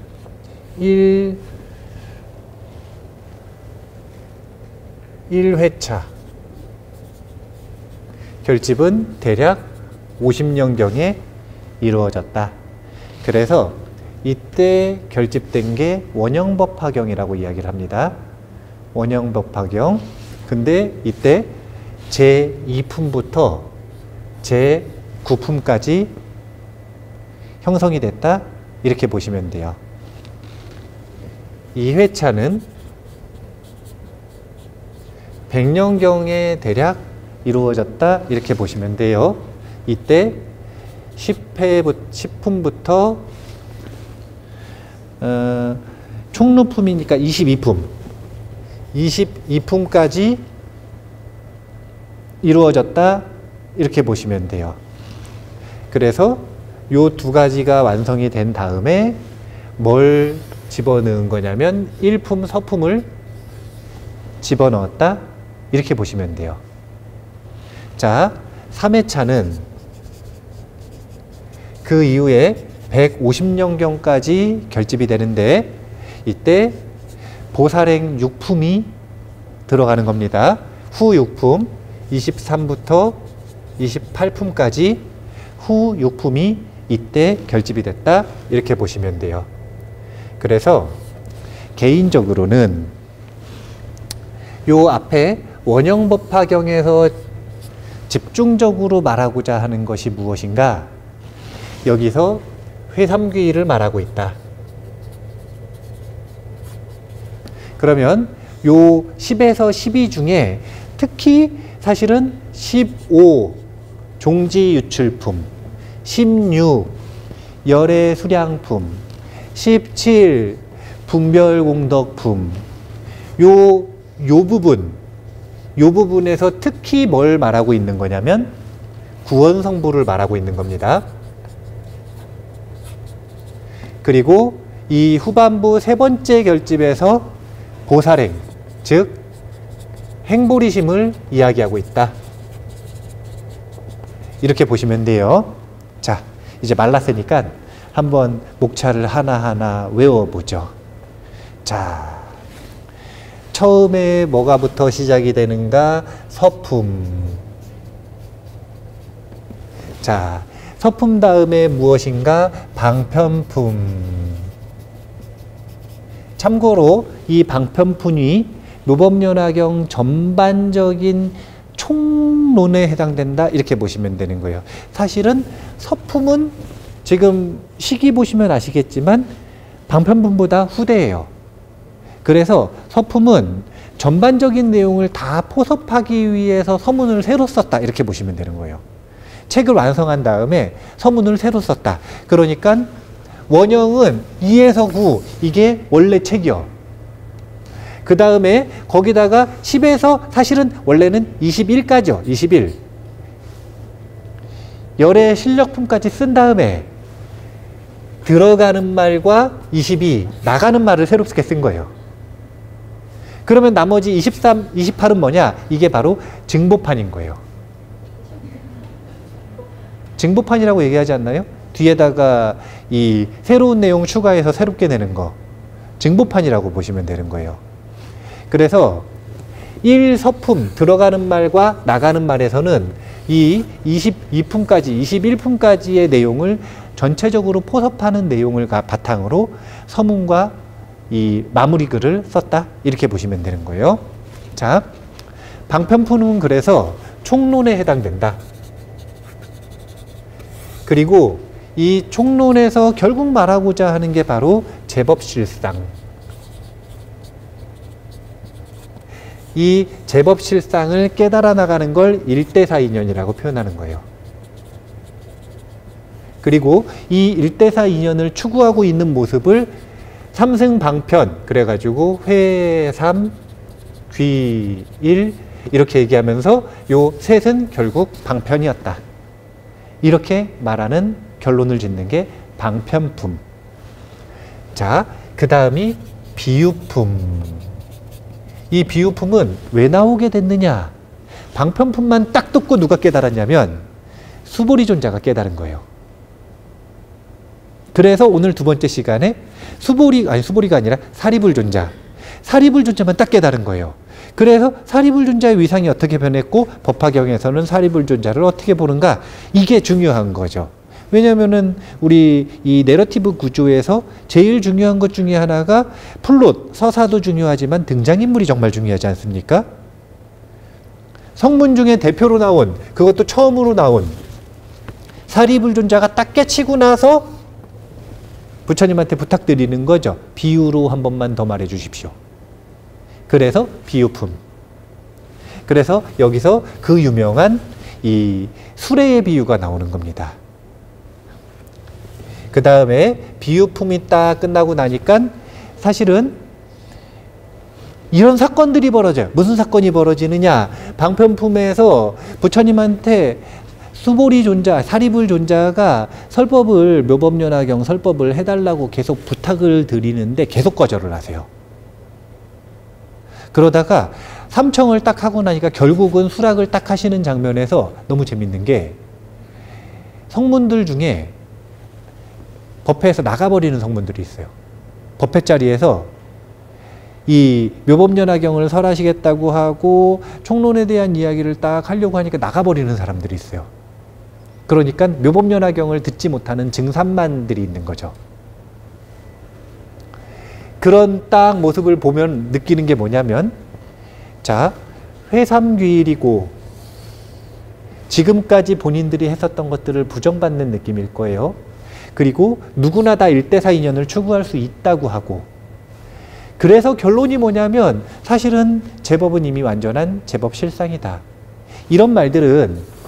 1회차 결집은 대략 50년경에 이루어졌다. 그래서 이때 결집된 게 원형법화경이라고 이야기를 합니다. 원형법화경. 근데 이때 제2품부터 제9품까지 형성이 됐다. 이렇게 보시면 돼요. 2회차는 100년경에 대략 이루어졌다. 이렇게 보시면 돼요. 이때 10품부터 총루품이니까 22품. 22품까지 이루어졌다. 이렇게 보시면 돼요. 그래서 요 두 가지가 완성이 된 다음에 뭘 집어넣은 거냐면 1품, 서품을 집어넣었다. 이렇게 보시면 돼요. 자, 3회차는 그 이후에 150년경까지 결집이 되는데 이때 보살행 6품이 들어가는 겁니다. 후 6품, 23부터 28품까지 후 6품이 이때 결집이 됐다. 이렇게 보시면 돼요. 그래서 개인적으로는 요 앞에 원형법화경에서 집중적으로 말하고자 하는 것이 무엇인가? 여기서 회삼귀를 말하고 있다. 그러면 요 10에서 12 중에 특히 사실은 15 종지유출품, 16 열애수량품, 17 분별공덕품, 요 부분에서 특히 뭘 말하고 있는 거냐면 구원성부를 말하고 있는 겁니다. 그리고 이 후반부 세 번째 결집에서 보살행, 즉 행보리심을 이야기하고 있다. 이렇게 보시면 돼요. 자, 이제 말랐으니까 한번 목차를 하나하나 외워보죠. 자, 처음에 뭐가부터 시작이 되는가? 서품. 자, 서품 다음에 무엇인가? 방편품. 참고로 이 방편품이 묘법연화경 전반적인 총론에 해당된다. 이렇게 보시면 되는 거예요. 사실은 서품은 지금 시기 보시면 아시겠지만 방편품보다 후대예요. 그래서 서품은 전반적인 내용을 다 포섭하기 위해서 서문을 새로 썼다. 이렇게 보시면 되는 거예요. 책을 완성한 다음에 서문을 새로 썼다. 그러니까 원형은 2에서 9 이게 원래 책이요. 그 다음에 거기다가 10에서 사실은 원래는 21까지요. 21. 열의 실력품까지 쓴 다음에 들어가는 말과 22, 나가는 말을 새롭게 쓴 거예요. 그러면 나머지 23, 28은 뭐냐? 이게 바로 증보판인 거예요. 증보판이라고 얘기하지 않나요? 뒤에다가 이 새로운 내용 추가해서 새롭게 내는 거. 증보판이라고 보시면 되는 거예요. 그래서 1서품 들어가는 말과 나가는 말에서는 이 22품까지, 21품까지의 내용을 전체적으로 포섭하는 내용을 바탕으로 서문과 이 마무리 글을 썼다. 이렇게 보시면 되는 거예요. 자, 방편품은 그래서 총론에 해당된다. 그리고 이 총론에서 결국 말하고자 하는 게 바로 제법실상. 이 제법실상을 깨달아 나가는 걸 일대사인연이라고 표현하는 거예요. 그리고 이 일대사인연을 추구하고 있는 모습을 삼승방편, 그래가지고 회삼, 귀일 이렇게 얘기하면서 요 셋은 결국 방편이었다. 이렇게 말하는 결론을 짓는 게 방편품. 자, 그 다음이 비유품. 이 비유품은 왜 나오게 됐느냐? 방편품만 딱 듣고 누가 깨달았냐면 수보리존자가 깨달은 거예요. 그래서 오늘 두 번째 시간에 수보리가 아니라 사리불존자. 사리불존자만 딱 깨달은 거예요. 그래서 사리불존자의 위상이 어떻게 변했고 법화경에서는 사리불존자를 어떻게 보는가? 이게 중요한 거죠. 왜냐면은 우리 이 내러티브 구조에서 제일 중요한 것 중에 하나가 플롯, 서사도 중요하지만 등장인물이 정말 중요하지 않습니까? 성문 중에 대표로 나온, 그것도 처음으로 나온 사리불존자가 딱 깨치고 나서 부처님한테 부탁드리는 거죠. 비유로 한 번만 더 말해 주십시오. 그래서 비유품. 그래서 여기서 그 유명한 이 수레의 비유가 나오는 겁니다. 그 다음에 비유품이 딱 끝나고 나니까 사실은 이런 사건들이 벌어져요. 무슨 사건이 벌어지느냐? 방편품에서 부처님한테 수보리존자, 사리불존자가 설법을, 묘법연화경 설법을 해달라고 계속 부탁을 드리는데 계속 거절을 하세요. 그러다가 삼청을 딱 하고 나니까 결국은 수락을 딱 하시는 장면에서 너무 재밌는 게 성문들 중에 법회에서 나가버리는 성문들이 있어요. 법회 자리에서 이 묘법연화경을 설하시겠다고 하고 총론에 대한 이야기를 딱 하려고 하니까 나가버리는 사람들이 있어요. 그러니까 묘법연화경을 듣지 못하는 증산만들이 있는 거죠. 그런 딱 모습을 보면 느끼는 게 뭐냐면, 자, 회삼귀일이고 지금까지 본인들이 했었던 것들을 부정받는 느낌일 거예요. 그리고 누구나 다 일대사인연을 추구할 수 있다고 하고, 그래서 결론이 뭐냐면 사실은 제법은 이미 완전한 제법실상이다. 이런 말들은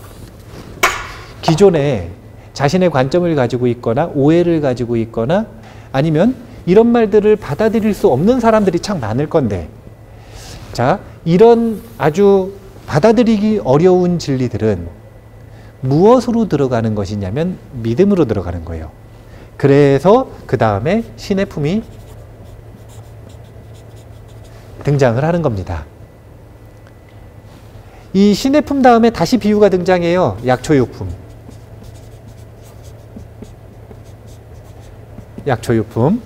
기존에 자신의 관점을 가지고 있거나 오해를 가지고 있거나 아니면 이런 말들을 받아들일 수 없는 사람들이 참 많을 건데, 자, 이런 아주 받아들이기 어려운 진리들은 무엇으로 들어가는 것이냐면 믿음으로 들어가는 거예요. 그래서 그 다음에 신의 품이 등장을 하는 겁니다. 이 신의 품 다음에 다시 비유가 등장해요. 약초유품. 약초유품.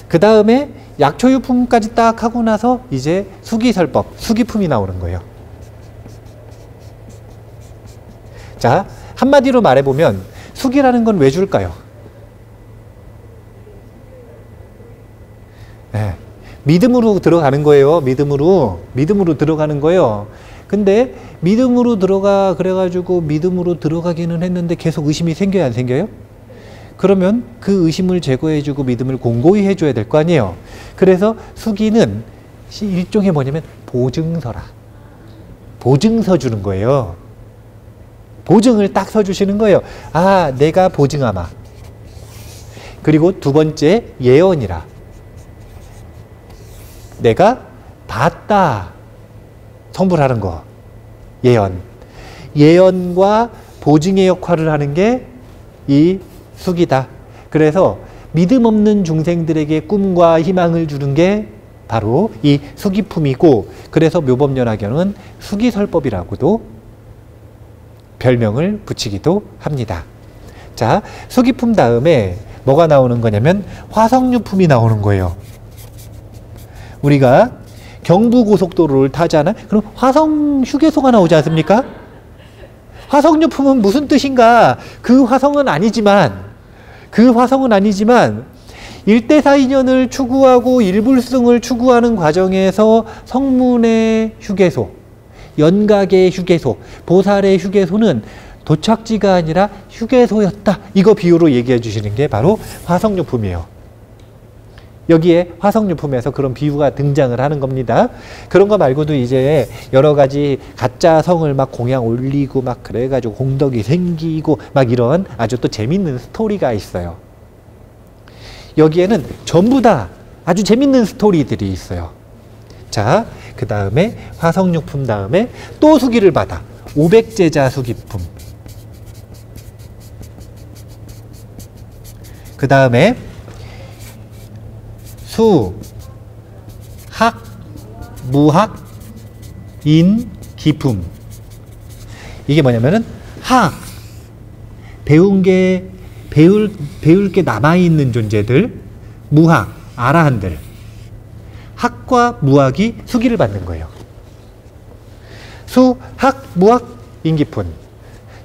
그 다음에 약초유품까지 딱 하고 나서 이제 수기설법, 수기품이 나오는 거예요. 자, 한마디로 말해보면 수기라는 건 왜 줄까요? 네, 믿음으로 들어가는 거예요. 믿음으로 들어가는 거예요. 근데 믿음으로 들어가 그래가지고 믿음으로 들어가기는 했는데 계속 의심이 생겨요, 안 생겨요? 그러면 그 의심을 제거해주고 믿음을 공고히 해줘야 될 거 아니에요. 그래서 수기는 일종의 뭐냐면 보증서라. 보증서 주는 거예요. 보증을 딱 서주시는 거예요. 아, 내가 보증하마. 그리고 두 번째 예언이라. 내가 봤다. 성불하는 거. 예언. 예언과 보증의 역할을 하는 게 이 수기다. 그래서 믿음 없는 중생들에게 꿈과 희망을 주는 게 바로 이 수기품이고, 그래서 묘법연화경은 수기설법이라고도 별명을 붙이기도 합니다. 자, 수기품 다음에 뭐가 나오는 거냐면 화성유품이 나오는 거예요. 우리가 경부고속도로를 타잖아. 그럼 화성 휴게소가 나오지 않습니까? 화성유품은 무슨 뜻인가? 그 화성은 아니지만 일대사인연을 추구하고 일불승을 추구하는 과정에서 성문의 휴게소, 연각의 휴게소, 보살의 휴게소는 도착지가 아니라 휴게소였다. 이거 비유로 얘기해 주시는 게 바로 화성유품이에요. 여기에 화성유품에서 그런 비유가 등장을 하는 겁니다. 그런 거 말고도 이제 여러 가지 가짜 성을 막 공양 올리고 막 그래가지고 공덕이 생기고 막 이런 아주 또 재밌는 스토리가 있어요. 여기에는 전부 다 아주 재밌는 스토리들이 있어요. 자, 그 다음에 화성유품 다음에 또 수기를 받아. 500제자 수기품. 그 다음에 수, 학, 무학, 인, 기품. 이게 뭐냐면은 학, 배울 게 남아있는 존재들, 무학, 아라한들. 학과 무학이 수기를 받는 거예요. 수, 학, 무학, 인기품.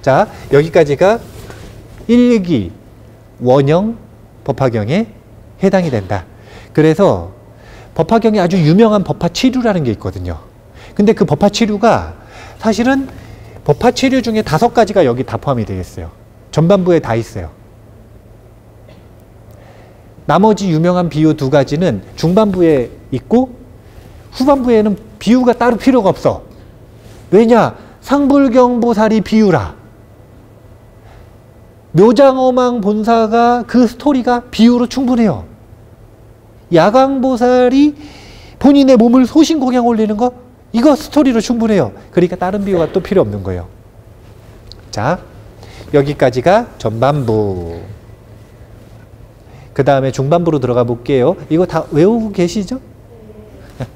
자, 여기까지가 1기 원형 법화경에 해당이 된다. 그래서 법화경에 아주 유명한 법화치류라는 게 있거든요. 근데 그 법화치류가 사실은 법화치류 중에 5가지가 여기 다 포함이 되겠어요. 전반부에 다 있어요. 나머지 유명한 비유 2가지는 중반부에 있고 후반부에는 비유가 따로 필요가 없어. 왜냐? 상불경보살이 비유라. 묘장어망 본사가 그 스토리가 비유로 충분해요. 야광보살이 본인의 몸을 소신공양 올리는 거, 이거 스토리로 충분해요. 그러니까 다른 비유가 또 필요 없는 거예요. 자, 여기까지가 전반부. 그 다음에 중반부로 들어가 볼게요. 이거 다 외우고 계시죠?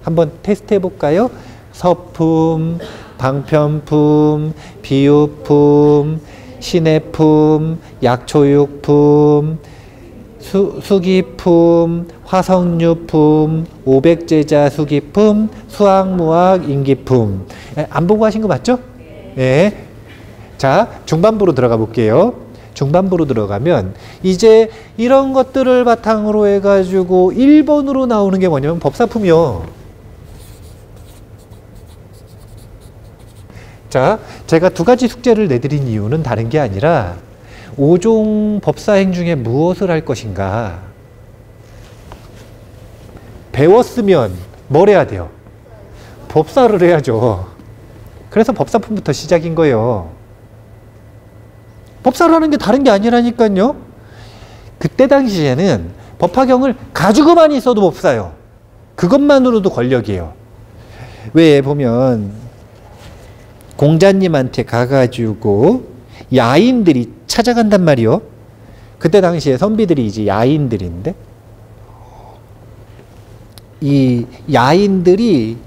한번 테스트 해볼까요? 서품, 방편품, 비유품, 신해품, 약초육품, 수기품, 화성유품, 500제자 수기품, 수학무학, 인기품. 안 보고 하신 거 맞죠? 네. 자, 중반부로 들어가 볼게요. 중반부로 들어가면 이제 이런 것들을 바탕으로 해가지고 1번으로 나오는 게 뭐냐면 법사품이요. 자, 제가 2가지 숙제를 내드린 이유는 다른 게 아니라 5종 법사행 중에 무엇을 할 것인가. 배웠으면 뭘 해야 돼요? 법사를 해야죠. 그래서 법사품부터 시작인 거예요. 법사를 하는 게 다른 게 아니라니까요. 그때 당시에는 법화경을 가지고만 있어도 법사요. 그것만으로도 권력이에요. 왜 보면 공자님한테 가가지고 야인들이 찾아간단 말이요. 그때 당시에 선비들이 이제 야인들인데, 이 야인들이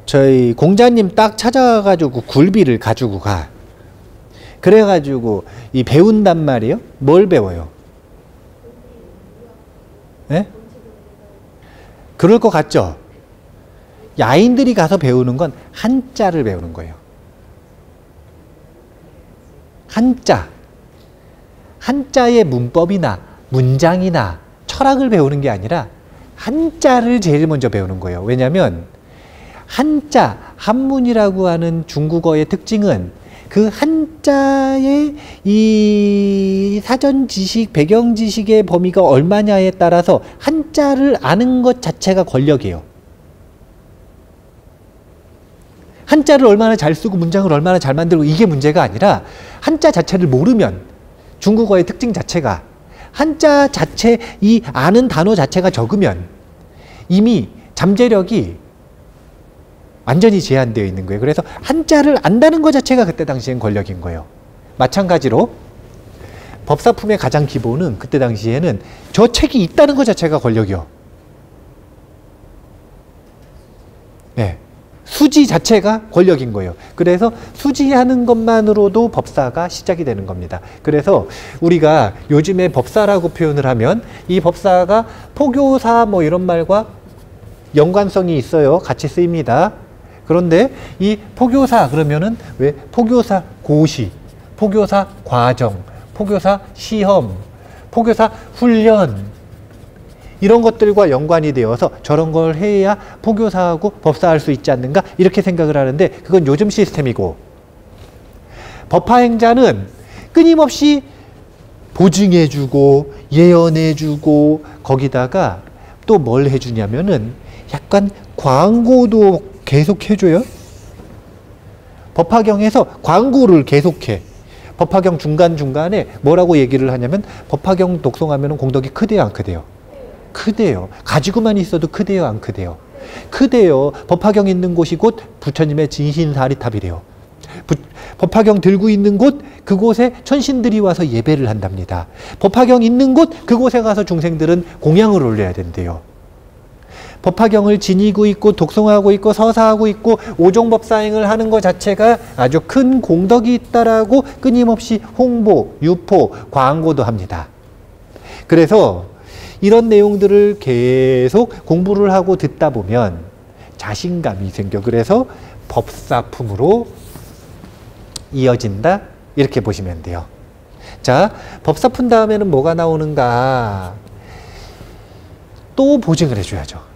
저희 공자님 딱 찾아가지고 굴비를 가지고 가. 그래가지고 이 배운단 말이에요. 뭘 배워요? 네? 그럴 것 같죠? 야인들이 가서 배우는 건 한자를 배우는 거예요. 한자. 한자의 문법이나 문장이나 철학을 배우는 게 아니라 한자를 제일 먼저 배우는 거예요. 왜냐하면 한자, 한문이라고 하는 중국어의 특징은 그 한자의 이 사전 지식, 배경 지식의 범위가 얼마냐에 따라서 한자를 아는 것 자체가 권력이에요. 한자를 얼마나 잘 쓰고 문장을 얼마나 잘 만들고 이게 문제가 아니라 한자 자체를 모르면 중국어의 특징 자체가 한자 자체 이 아는 단어 자체가 적으면 이미 잠재력이 완전히 제한되어 있는 거예요. 그래서 한자를 안다는 것 자체가 그때 당시엔 권력인 거예요. 마찬가지로 법사품의 가장 기본은 그때 당시에는 저 책이 있다는 것 자체가 권력이요. 네. 수지 자체가 권력인 거예요. 그래서 수지하는 것만으로도 법사가 시작이 되는 겁니다. 그래서 우리가 요즘에 법사라고 표현을 하면 이 법사가 포교사 뭐 이런 말과 연관성이 있어요. 같이 쓰입니다. 그런데 이 포교사 그러면은 왜 포교사 고시, 포교사 과정, 포교사 시험, 포교사 훈련 이런 것들과 연관이 되어서 저런 걸 해야 포교사하고 법사할 수 있지 않는가 이렇게 생각을 하는데 그건 요즘 시스템이고 법화행자는 끊임없이 보증해주고 예언해주고 거기다가 또 뭘 해주냐면은 약간 광고도 계속 해줘요. 법화경에서 광고를 계속해. 법화경 중간중간에 뭐라고 얘기를 하냐면 법화경 독송하면 공덕이 크대요 안 크대요? 크대요. 가지고만 있어도 크대요 안 크대요? 크대요. 법화경 있는 곳이 곧 부처님의 진신사리탑이래요. 법화경 들고 있는 곳 그곳에 천신들이 와서 예배를 한답니다. 법화경 있는 곳 그곳에 가서 중생들은 공양을 올려야 된대요. 법화경을 지니고 있고 독송하고 있고 서사하고 있고 오종법사행을 하는 것 자체가 아주 큰 공덕이 있다라고 끊임없이 홍보, 유포, 광고도 합니다. 그래서 이런 내용들을 계속 공부를 하고 듣다 보면 자신감이 생겨. 그래서 법사품으로 이어진다. 이렇게 보시면 돼요. 자, 법사품 다음에는 뭐가 나오는가? 또 보증을 해줘야죠.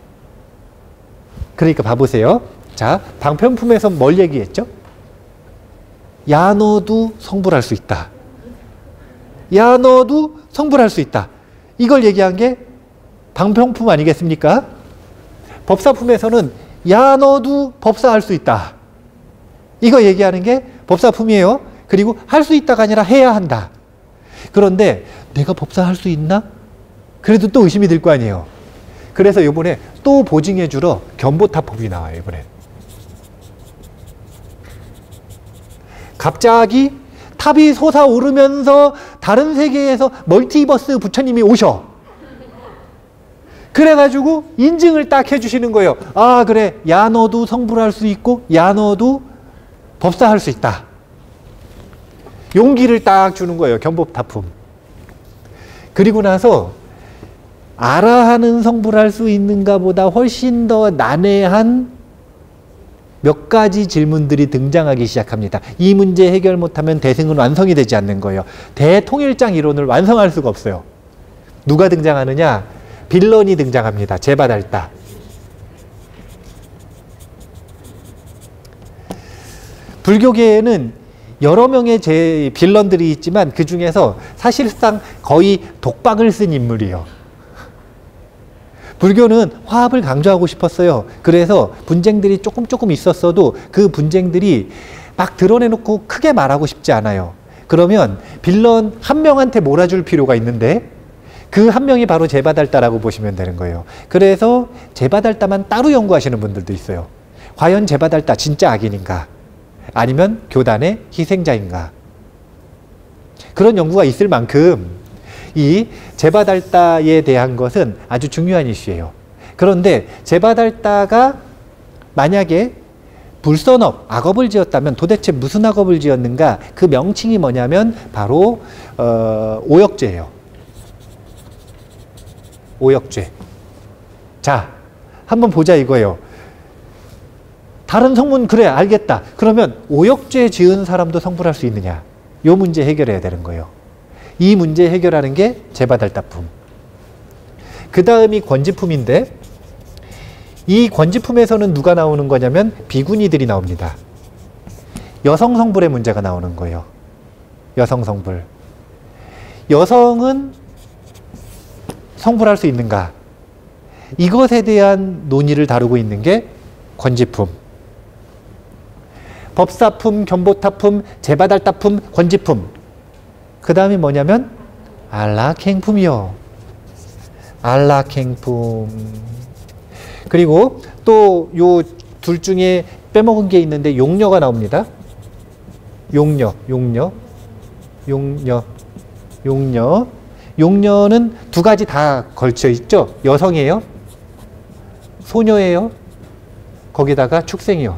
그러니까 봐보세요. 자, 방편품에서 뭘 얘기했죠? 야 너도 성불할 수 있다. 야 너도 성불할 수 있다. 이걸 얘기한 게 방편품 아니겠습니까? 법사품에서는 야 너도 법사할 수 있다. 이거 얘기하는 게 법사품이에요. 그리고 할 수 있다가 아니라 해야 한다. 그런데 내가 법사할 수 있나? 그래도 또 의심이 들 거 아니에요. 그래서 이번에 또 보증해 주러 견보탑법이 나와요. 이번에 갑자기 탑이 솟아오르면서 다른 세계에서 멀티버스 부처님이 오셔. 그래가지고 인증을 딱 해주시는 거예요. 아 그래 야 너도 성불할 수 있고 야 너도 법사할 수 있다. 용기를 딱 주는 거예요. 견법탑품. 그리고 나서 아라하는 성불할 수 있는가 보다 훨씬 더 난해한 몇 가지 질문들이 등장하기 시작합니다. 이 문제 해결 못하면 대승은 완성이 되지 않는 거예요. 대통일장 이론을 완성할 수가 없어요. 누가 등장하느냐? 빌런이 등장합니다. 제바달다. 불교계에는 여러 명의 빌런들이 있지만 그 중에서 사실상 거의 독박을 쓴 인물이에요. 불교는 화합을 강조하고 싶었어요. 그래서 분쟁들이 조금 있었어도 그 분쟁들이 막 드러내놓고 크게 말하고 싶지 않아요. 그러면 빌런 한 명한테 몰아줄 필요가 있는데 그 한 명이 바로 제바달다라고 보시면 되는 거예요. 그래서 제바달다만 따로 연구하시는 분들도 있어요. 과연 제바달다 진짜 악인인가? 아니면 교단의 희생자인가? 그런 연구가 있을 만큼 이 제바달다에 대한 것은 아주 중요한 이슈예요. 그런데 제바달다가 만약에 불선업, 악업을 지었다면 도대체 무슨 악업을 지었는가? 그 명칭이 뭐냐면 바로 오역죄예요. 오역죄. 자, 한번 보자 이거예요. 다른 성문 그래 알겠다. 그러면 오역죄 지은 사람도 성불할 수 있느냐? 이 문제 해결해야 되는 거예요. 이 문제 해결하는 게 제바달다품. 그 다음이 권지품인데 이 권지품에서는 누가 나오는 거냐면 비구니들이 나옵니다. 여성 성불의 문제가 나오는 거예요. 여성 성불. 여성은 성불할 수 있는가? 이것에 대한 논의를 다루고 있는 게 권지품. 법사품, 견보타품, 제바달다품, 권지품. 그 다음이 뭐냐면 안락행품이요. 안락행품. 그리고 또 요 둘 중에 빼먹은 게 있는데 용녀가 나옵니다. 용녀. 용녀는 두 가지 다 걸쳐 있죠. 여성이에요. 소녀예요. 거기다가 축생이요.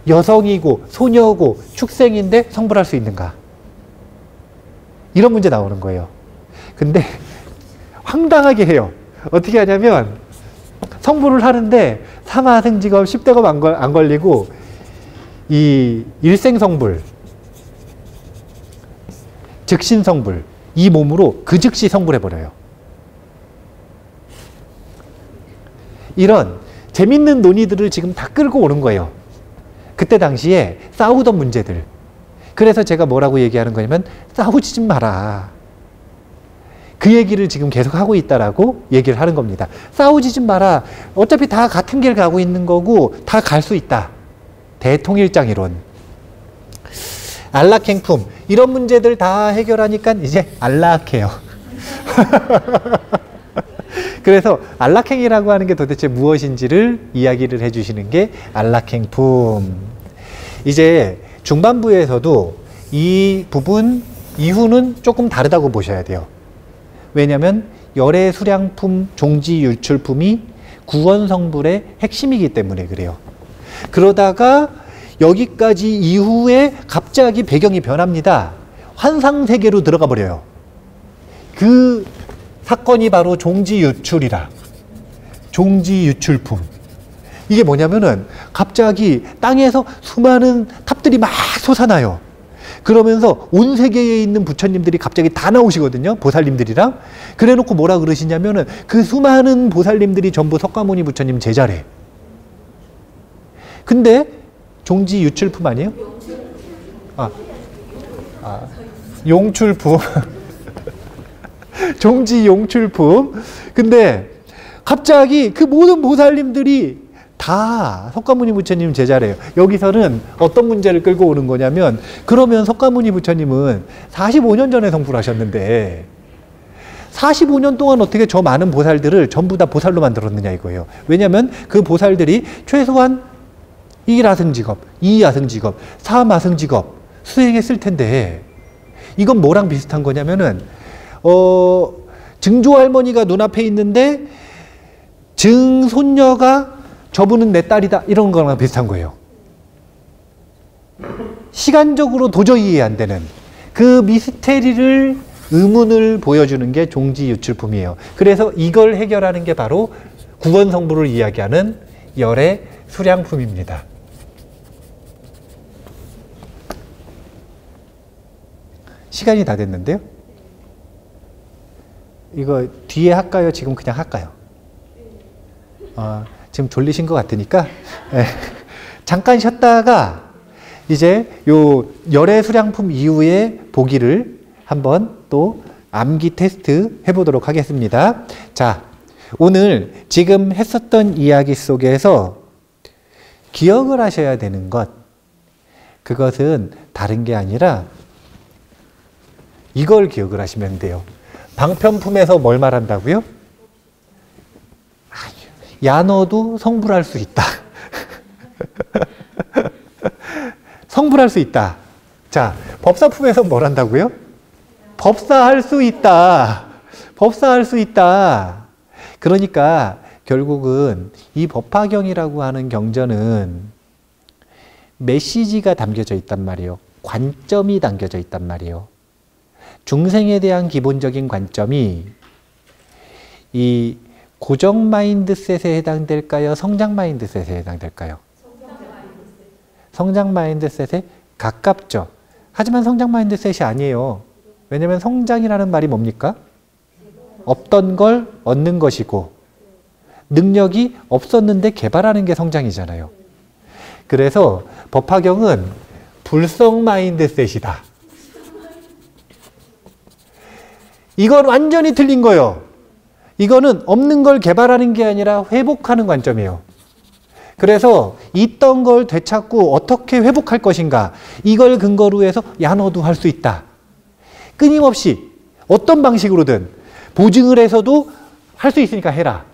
여성이고 소녀고 축생인데 성불할 수 있는가? 이런 문제 나오는 거예요. 근데 황당하게 해요. 어떻게 하냐면 성불을 하는데 사마승직업 10대검 안 걸리고 이 일생성불, 즉신성불 이 몸으로 그 즉시 성불해버려요. 이런 재밌는 논의들을 지금 다 끌고 오는 거예요. 그때 당시에 싸우던 문제들. 그래서 제가 뭐라고 얘기하는 거냐면 싸우지 좀 마라. 그 얘기를 지금 계속 하고 있다라고 얘기를 하는 겁니다. 싸우지 좀 마라. 어차피 다 같은 길 가고 있는 거고 다 갈 수 있다. 대통일장 이론. 안락행품. 이런 문제들 다 해결하니까 이제 안락해요. 그래서 안락행이라고 하는 게 도대체 무엇인지를 이야기를 해주시는 게 안락행품. 이제 중반부에서도 이 부분 이후는 조금 다르다고 보셔야 돼요. 왜냐하면 열애 수량품 종지 유출품이 구원성불의 핵심이기 때문에 그래요. 그러다가 여기까지 이후에 갑자기 배경이 변합니다. 환상세계로 들어가 버려요. 그 사건이 바로 종지유출이라. 종지유출품. 이게 뭐냐면은 갑자기 땅에서 수많은 탑들이 막 솟아나요. 그러면서 온 세계에 있는 부처님들이 갑자기 다 나오시거든요. 보살님들이랑. 그래 놓고 뭐라 그러시냐면은 그 수많은 보살님들이 전부 석가모니 부처님 제자래. 근데 종지유출품 아니에요? 용출품. 종지용출품. 근데 갑자기 그 모든 보살님들이 다 석가모니 부처님 제자래요. 여기서는 어떤 문제를 끌고 오는 거냐면 그러면 석가모니 부처님은 45년 전에 성불하셨는데 45년 동안 어떻게 저 많은 보살들을 전부 다 보살로 만들었느냐 이거예요. 왜냐하면 그 보살들이 최소한 1아승직업, 2아승직업, 3아승직업 수행했을 텐데 이건 뭐랑 비슷한 거냐면은 증조할머니가 눈앞에 있는데 증손녀가 저분은 내 딸이다 이런 거랑 비슷한 거예요. 시간적으로 도저히 이해 안 되는 그 미스테리를 의문을 보여주는 게 종지유출품이에요. 그래서 이걸 해결하는 게 바로 구원성불을 이야기하는 열애 수량품입니다. 시간이 다 됐는데요. 이거 뒤에 할까요? 지금 그냥 할까요? 지금 졸리신 것 같으니까 잠깐 쉬었다가 이제 요 열애 수량품 이후에 보기를 한번 또 암기 테스트 해보도록 하겠습니다. 자, 오늘 지금 했었던 이야기 속에서 기억을 하셔야 되는 것, 그것은 다른 게 아니라 이걸 기억을 하시면 돼요. 방편품에서 뭘 말한다고요? 야너도 성불할 수 있다. 성불할 수 있다. 자, 법사품에서 뭘 한다고요? 법사할 수 있다. 법사할 수 있다. 그러니까 결국은 이 법화경이라고 하는 경전은 메시지가 담겨져 있단 말이에요. 관점이 담겨져 있단 말이에요. 중생에 대한 기본적인 관점이 이 고정 마인드셋에 해당될까요? 성장 마인드셋에 해당될까요? 성장 마인드셋에 가깝죠. 하지만 성장 마인드셋이 아니에요. 왜냐하면 성장이라는 말이 뭡니까? 없던 걸 얻는 것이고 능력이 없었는데 개발하는 게 성장이잖아요. 그래서 법화경은 불성 마인드셋이다. 이건 완전히 틀린 거예요. 이거는 없는 걸 개발하는 게 아니라 회복하는 관점이에요. 그래서 있던 걸 되찾고 어떻게 회복할 것인가, 이걸 근거로 해서 야 너도 할 수 있다. 끊임없이 어떤 방식으로든 보증을 해서도 할 수 있으니까 해라.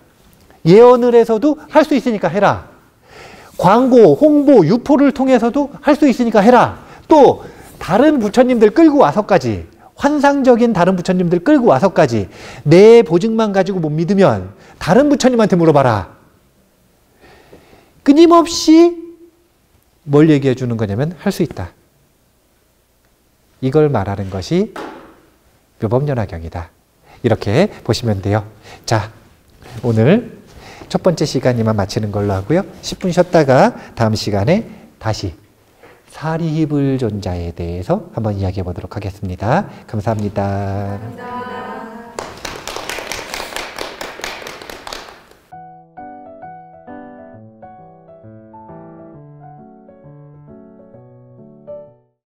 예언을 해서도 할 수 있으니까 해라. 광고, 홍보, 유포를 통해서도 할 수 있으니까 해라. 또 다른 부처님들 끌고 와서까지, 환상적인 다른 부처님들 끌고 와서까지 내 보증만 가지고 못 믿으면 다른 부처님한테 물어봐라. 끊임없이 뭘 얘기해 주는 거냐면 할 수 있다. 이걸 말하는 것이 묘법연화경이다. 이렇게 보시면 돼요. 자, 오늘 첫 번째 시간 이만 마치는 걸로 하고요. 10분 쉬었다가 다음 시간에 다시 사리불존자에 대해서 한번 이야기해 보도록 하겠습니다. 감사합니다.